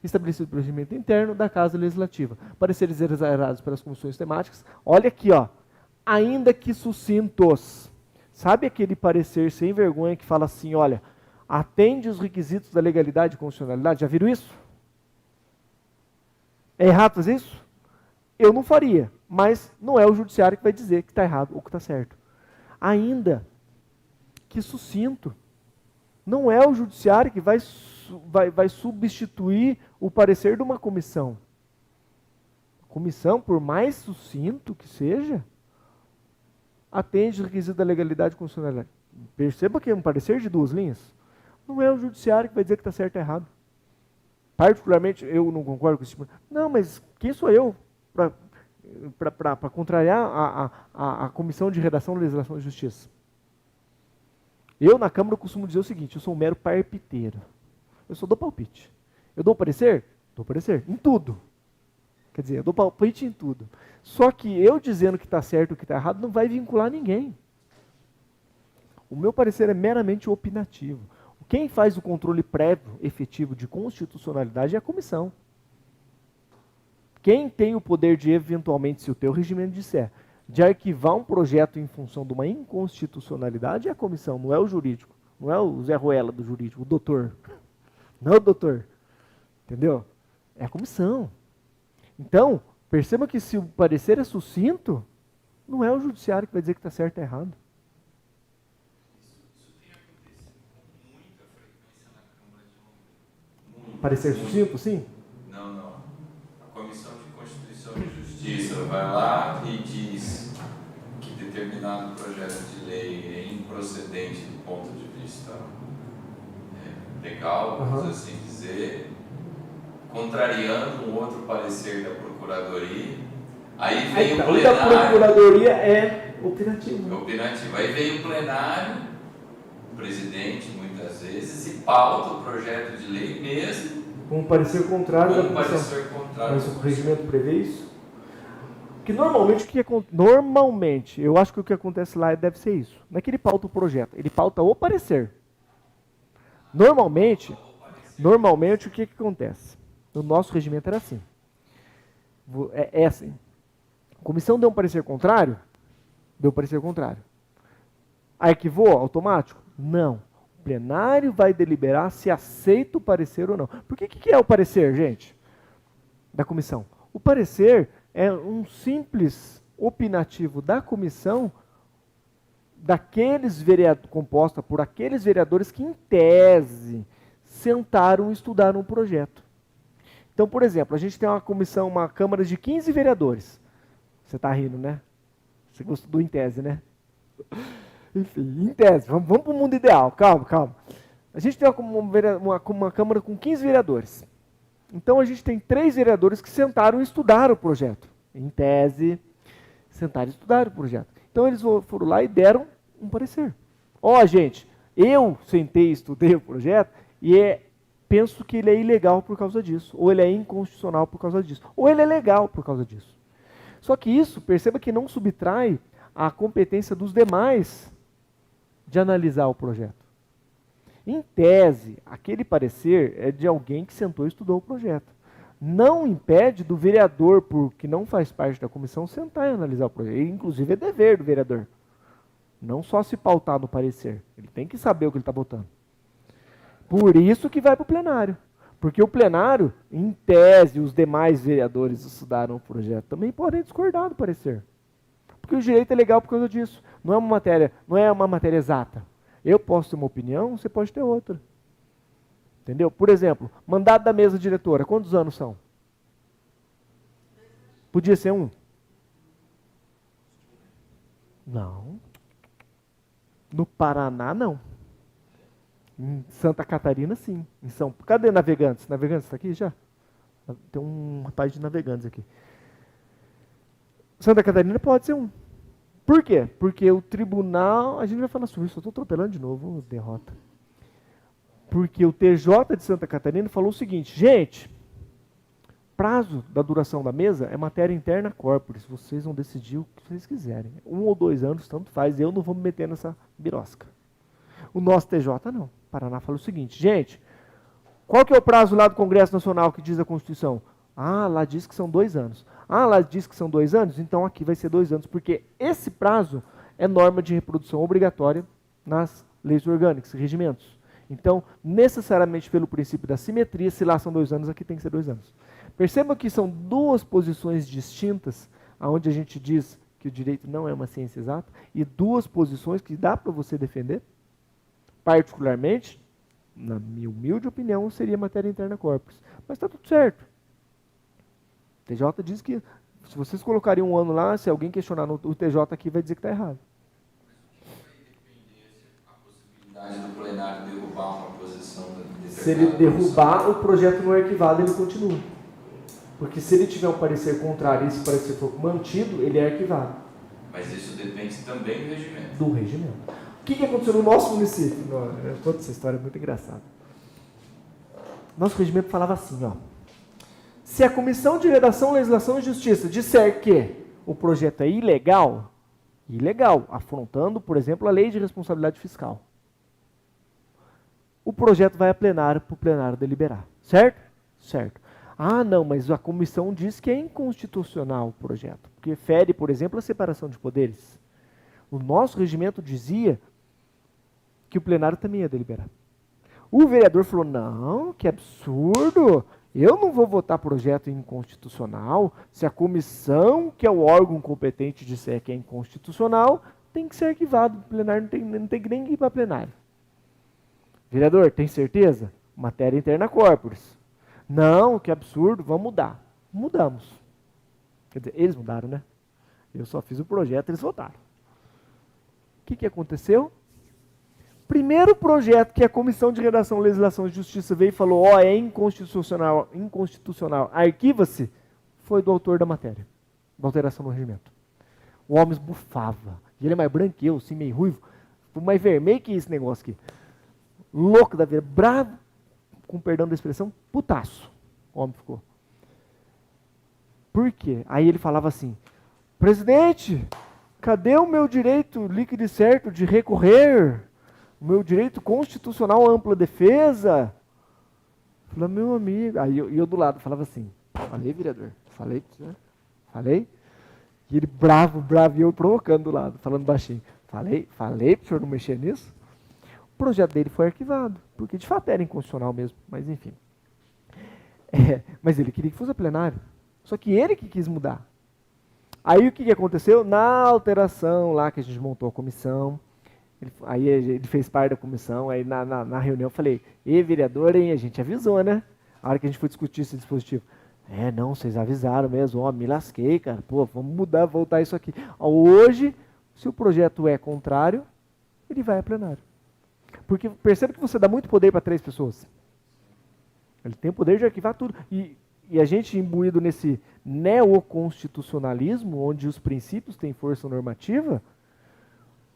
Estabelecido pelo regimento interno da Casa Legislativa. Pareceres exonerados pelas comissões temáticas. Olha aqui, ó, ainda que sucintos. Sabe aquele parecer sem vergonha que fala assim, olha, atende os requisitos da legalidade e constitucionalidade? Já viram isso? É errado fazer isso? Eu não faria, mas não é o Judiciário que vai dizer que está errado ou que está certo. Ainda que sucinto. Não é o Judiciário que vai substituir o parecer de uma comissão. A comissão, por mais sucinto que seja, atende os requisitos da legalidade e constitucionalidade. Perceba que é um parecer de 2 linhas. Não é o Judiciário que vai dizer que está certo ou errado. Particularmente, eu não concordo com esse tipo. Não, mas quem sou eu para contrariar a Comissão de Redação, Legislação e Justiça? Eu, na Câmara, costumo dizer o seguinte: eu sou um mero palpiteiro. Eu só dou palpite. Eu dou parecer? Dou parecer. Em tudo. Quer dizer, eu dou palpite em tudo. Só que eu dizendo que está certo ou que está errado não vai vincular ninguém. O meu parecer é meramente opinativo. Quem faz o controle prévio, efetivo de constitucionalidade é a comissão. Quem tem o poder de, eventualmente, se o teu regimento disser, de arquivar um projeto em função de uma inconstitucionalidade é a comissão, não é o jurídico. Não é o Zé Ruela do jurídico, o doutor. Não é o doutor. Entendeu? É a comissão. Então, perceba que se o parecer é sucinto, não é o judiciário que vai dizer que está certo ou errado. Isso tem acontecido com muita frequência na Câmara de Londrina. Parecer sucinto, sim? Não. A Comissão de Constituição e Justiça vai lá e diz que determinado projeto de lei é improcedente do ponto de vista legal, vamos assim dizer, contrariando um outro parecer da Procuradoria. Aí vem o plenário. O da Procuradoria é opinativo. Aí vem o plenário, o presidente muitas vezes, e pauta o projeto de lei mesmo. Com um parecer contrário da Com um comissão. parecer contrário. Mas o regimento prevê isso? Que normalmente, eu acho que o que acontece lá deve ser isso. Não é que ele pauta o projeto, ele pauta o parecer. Normalmente o que acontece? No nosso regimento era assim. É assim. A comissão deu um parecer contrário? Deu parecer contrário. Arquivou automático? Não. O plenário vai deliberar se aceita o parecer ou não. Por que é o parecer, gente? Da comissão. O parecer é um simples opinativo da comissão composta por aqueles vereadores que, em tese, sentaram e estudaram o projeto. Então, por exemplo, a gente tem uma Câmara de 15 vereadores. Você está rindo, né? Você gostou do em tese, né? Enfim, em tese. Vamos para o mundo ideal. Calma. A gente tem uma Câmara com 15 vereadores. Então, a gente tem 3 vereadores que sentaram e estudaram o projeto. Em tese, sentaram e estudaram o projeto. Então, eles foram lá e deram um parecer. Gente, eu sentei e estudei o projeto e penso que ele é ilegal por causa disso, ou ele é inconstitucional por causa disso, ou ele é legal por causa disso. Só que isso, perceba que não subtrai a competência dos demais de analisar o projeto. Em tese, aquele parecer é de alguém que sentou e estudou o projeto. Não impede do vereador, que não faz parte da comissão, sentar e analisar o projeto. Inclusive é dever do vereador. Não só se pautar no parecer. Ele tem que saber o que ele está votando. Por isso que vai para o plenário. Porque o plenário, em tese, os demais vereadores estudaram o projeto, também podem discordar do parecer. Porque o direito é legal por causa disso. Não é uma matéria exata. Eu posso ter uma opinião, você pode ter outra. Entendeu? Por exemplo, mandato da mesa diretora, quantos anos são? Podia ser 1? Não. No Paraná, não. Em Santa Catarina, sim. Cadê Navegantes? Navegantes está aqui já? Tem um rapaz de Navegantes aqui. Santa Catarina pode ser 1. Por quê? Porque o tribunal... A gente vai falar sobre isso, eu estou atropelando de novo, derrota. Porque o TJ de Santa Catarina falou o seguinte: gente, prazo da duração da mesa é matéria interna corporis, vocês vão decidir o que vocês quiserem. 1 ou 2 anos, tanto faz, eu não vou me meter nessa birosca. O nosso TJ não. O Paraná falou o seguinte: gente, qual que é o prazo lá do Congresso Nacional que diz a Constituição? Lá diz que são 2 anos. Lá diz que são 2 anos? Então aqui vai ser 2 anos, porque esse prazo é norma de reprodução obrigatória nas leis orgânicas, regimentos. Então, necessariamente pelo princípio da simetria, se lá são 2 anos, aqui tem que ser 2 anos. Percebam que são 2 posições distintas, onde a gente diz que o direito não é uma ciência exata, e 2 posições que dá para você defender. Particularmente, na minha humilde opinião, seria matéria interna corporis. Mas está tudo certo. O TJ diz que, se vocês colocarem 1 ano lá, se alguém questionar o TJ aqui, vai dizer que está errado. A possibilidade do plenário plenário derrubar uma posição de Se ele derrubar, o projeto não é arquivado, ele continua. Porque se ele tiver um parecer contrário e esse parecer for mantido, ele é arquivado. Mas isso depende também do regimento. Do regimento. O que aconteceu no nosso município? Eu conto essa história, é muito engraçada. Nosso regimento falava assim, ó. Se a Comissão de Redação, Legislação e Justiça disser que o projeto é ilegal, afrontando, por exemplo, a Lei de Responsabilidade Fiscal, o projeto vai a plenário para o plenário deliberar. Certo? Certo. Ah, não, mas a comissão diz que é inconstitucional o projeto, porque fere, por exemplo, a separação de poderes. O nosso regimento dizia que o plenário também ia deliberar. O vereador falou, não, que absurdo, eu não vou votar projeto inconstitucional, se a comissão, que é o órgão competente, disser que é inconstitucional, tem que ser arquivado, o plenário não tem que nem ir para plenário. Vereador, tem certeza? Matéria interna corporis. Não, que absurdo, vamos mudar. Mudamos. Quer dizer, eles mudaram, né? Eu só fiz o projeto, eles votaram. O que aconteceu? Primeiro projeto que a Comissão de Redação, Legislação e Justiça veio e falou, é inconstitucional, arquiva-se, foi do autor da matéria, da alteração no regimento. O homem esbufava. E ele é mais branco que eu, assim, meio ruivo, mais vermelho que esse negócio aqui. Louco da vida, bravo, com perdão da expressão, putaço. O homem ficou. Por quê? Aí ele falava assim, presidente, cadê o meu direito líquido e certo de recorrer? O meu direito constitucional à ampla defesa? Eu falei, meu amigo. Aí eu do lado falava assim, falei, vereador? Falei, né? Falei? E ele bravo, e eu provocando do lado, falando baixinho. Falei pro senhor não mexer nisso? O projeto dele foi arquivado, porque de fato era inconstitucional mesmo, mas enfim. Mas ele queria que fosse a plenário. Só que ele que quis mudar. Aí o que aconteceu? Na alteração lá que a gente montou a comissão, aí ele fez parte da comissão, aí na reunião eu falei, vereador, hein, a gente avisou, né? A hora que a gente foi discutir esse dispositivo. Não, vocês avisaram mesmo, ó, me lasquei, cara, pô, vamos mudar, voltar isso aqui. Hoje, se o projeto é contrário, ele vai a plenário. Porque percebe que você dá muito poder para 3 pessoas. Ele tem o poder de arquivar tudo. E a gente imbuído nesse neoconstitucionalismo, onde os princípios têm força normativa,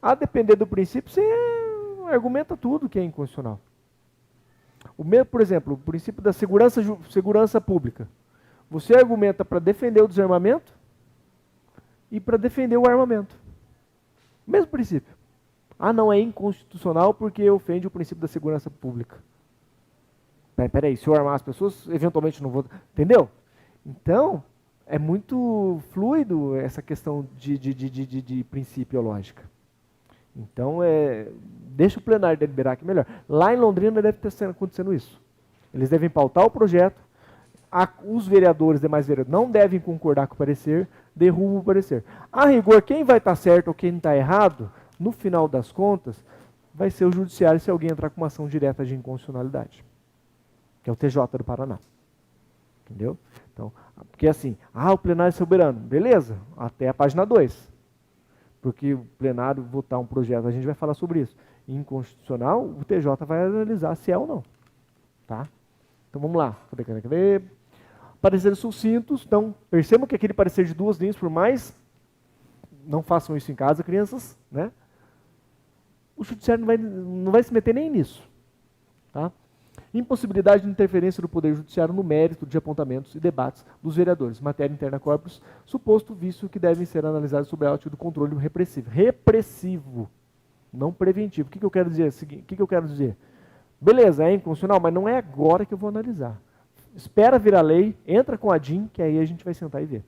a depender do princípio, você argumenta tudo que é inconstitucional. Por exemplo, o princípio da segurança pública. Você argumenta para defender o desarmamento e para defender o armamento. Mesmo princípio. Ah, não, é inconstitucional porque ofende o princípio da segurança pública. Peraí, se eu armar as pessoas, eventualmente não vou... Entendeu? Então, é muito fluido essa questão de princípio lógica. Então, deixa o plenário deliberar que melhor. Lá em Londrina deve estar acontecendo isso. Eles devem pautar o projeto, os vereadores, demais vereadores, não devem concordar com o parecer, derrubam o parecer. A rigor, quem vai estar certo ou quem está errado, no final das contas, vai ser o judiciário se alguém entrar com uma ação direta de inconstitucionalidade, que é o TJ do Paraná. Entendeu? Então, porque assim, o plenário é soberano, beleza, até a página 2. Porque o plenário votar um projeto, a gente vai falar sobre isso. Inconstitucional, o TJ vai analisar se é ou não. Tá? Então vamos lá. Cadê? Pareceres sucintos. Então, percebam que aquele parecer de 2 linhas, por mais não façam isso em casa, crianças, né? O judiciário não vai se meter nem nisso. Tá? Impossibilidade de interferência do Poder Judiciário no mérito de apontamentos e debates dos vereadores. Matéria interna corpus, suposto vício que devem ser analisados sob a ótica do controle repressivo. Repressivo, não preventivo. O que eu quero dizer? O que eu quero dizer? Beleza, é inconstitucional, mas não é agora que eu vou analisar. Espera virar lei, entra com a DIN, que aí a gente vai sentar e ver.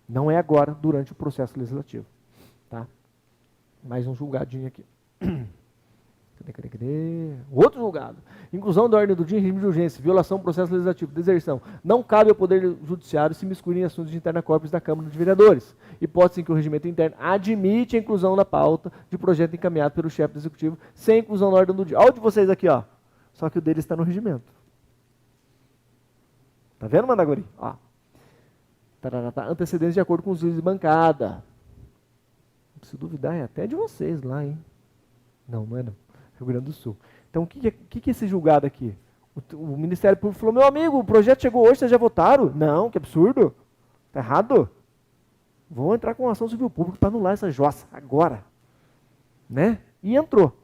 Não é agora, durante o processo legislativo. Tá? Mais um julgadinho aqui. Cadê? Outro julgado. Inclusão da ordem do dia em regime de urgência, violação do processo legislativo, deserção. Não cabe ao Poder Judiciário se miscuir em assuntos de interna corpus da Câmara de Vereadores. Hipótese em que o regimento interno admite a inclusão na pauta de projeto encaminhado pelo chefe do Executivo sem inclusão na ordem do dia. Olha o de vocês aqui, ó. Só que o dele está no regimento. Tá vendo, Mandagori? Ó. Antecedentes de acordo com os líderes de bancada. Se duvidar, é até de vocês lá, hein? Não é não. Rio Grande do Sul. Então, o que é esse julgado aqui? O Ministério Público falou, meu amigo, o projeto chegou hoje, vocês já votaram? Não, que absurdo. Está errado. Vou entrar com uma ação civil pública para anular essa jossa agora. Né? E entrou.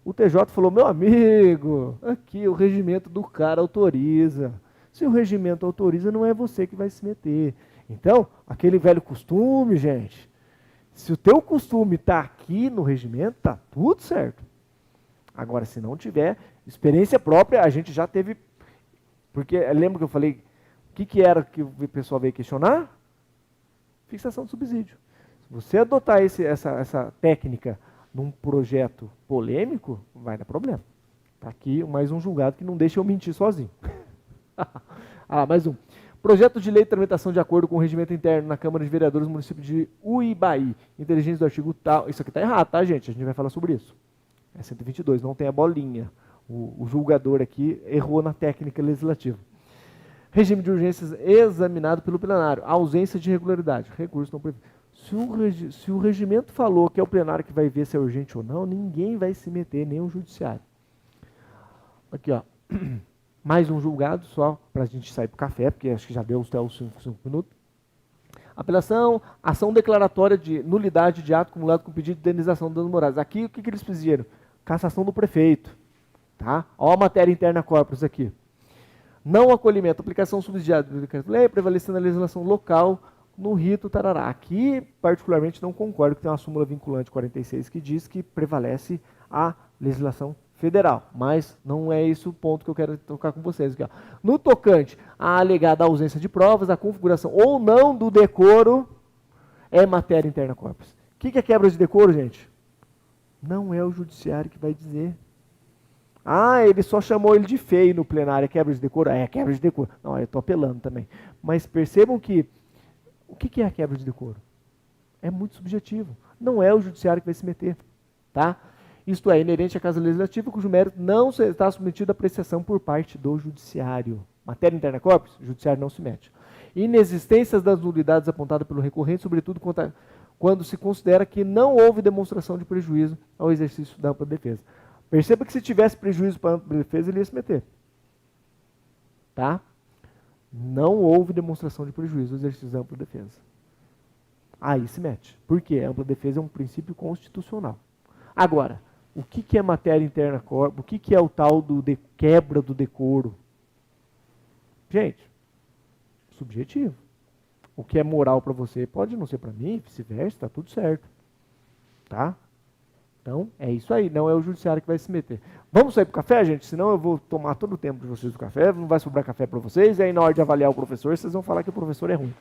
O TJ falou, meu amigo, aqui o regimento do cara autoriza. Se o regimento autoriza, não é você que vai se meter. Então, aquele velho costume, gente, se o teu costume está aqui no regimento, está tudo certo. Agora, se não tiver experiência própria, a gente já teve... Porque, lembra que eu falei, o que era que o pessoal veio questionar? Fixação de subsídio. Se você adotar essa técnica num projeto polêmico, vai dar problema. Está aqui mais um julgado que não deixa eu mentir sozinho. Mais um. Projeto de lei de tramitação de acordo com o regimento interno na Câmara de Vereadores do município de Uibaí. Inteligência do artigo tal. Isso aqui está errado, tá, gente? A gente vai falar sobre isso. É 122, não tem a bolinha. O julgador aqui errou na técnica legislativa. Regime de urgências examinado pelo plenário. Ausência de irregularidade. Recurso não previsto. Se o regimento falou que é o plenário que vai ver se é urgente ou não, ninguém vai se meter, nem o judiciário. Aqui, ó. Mais um julgado, só para a gente sair para o café, porque acho que já deu até os 5 minutos. Apelação, ação declaratória de nulidade de ato acumulado com pedido de indenização de danos morais. Aqui, o que eles pediram? Cassação do prefeito. Tá? Olha a matéria interna corpus aqui. Não acolhimento, aplicação subsidiada do decreto-lei, prevalecendo a legislação local no rito tarará. Aqui, particularmente, não concordo que tem uma súmula vinculante 46 que diz que prevalece a legislação federal, mas não é esse o ponto que eu quero tocar com vocês aqui, ó. No tocante à alegada ausência de provas, a configuração ou não do decoro é matéria interna corpus. O que é quebra de decoro, gente? Não é o judiciário que vai dizer. Ele só chamou ele de feio no plenário, é quebra de decoro? É quebra de decoro. Não, eu estou apelando também. Mas percebam que, o que é a quebra de decoro? É muito subjetivo. Não é o judiciário que vai se meter, tá? Isto é, inerente à Casa Legislativa, cujo mérito não está submetido à apreciação por parte do Judiciário. Matéria interna corpus, o Judiciário não se mete. Inexistências das nulidades apontadas pelo recorrente, sobretudo quando se considera que não houve demonstração de prejuízo ao exercício da ampla defesa. Perceba que se tivesse prejuízo para a ampla defesa, ele ia se meter. Tá? Não houve demonstração de prejuízo ao exercício da ampla defesa. Aí se mete. Por quê? A ampla defesa é um princípio constitucional. Agora, o que é matéria interna corpus? O que é o tal de quebra do decoro? Gente, subjetivo. O que é moral para você pode não ser para mim, vice-versa, está tudo certo. Tá? Então, é isso aí, não é o judiciário que vai se meter. Vamos sair para o café, gente? Senão eu vou tomar todo o tempo de vocês do café, não vai sobrar café para vocês, e aí na hora de avaliar o professor, vocês vão falar que o professor é ruim.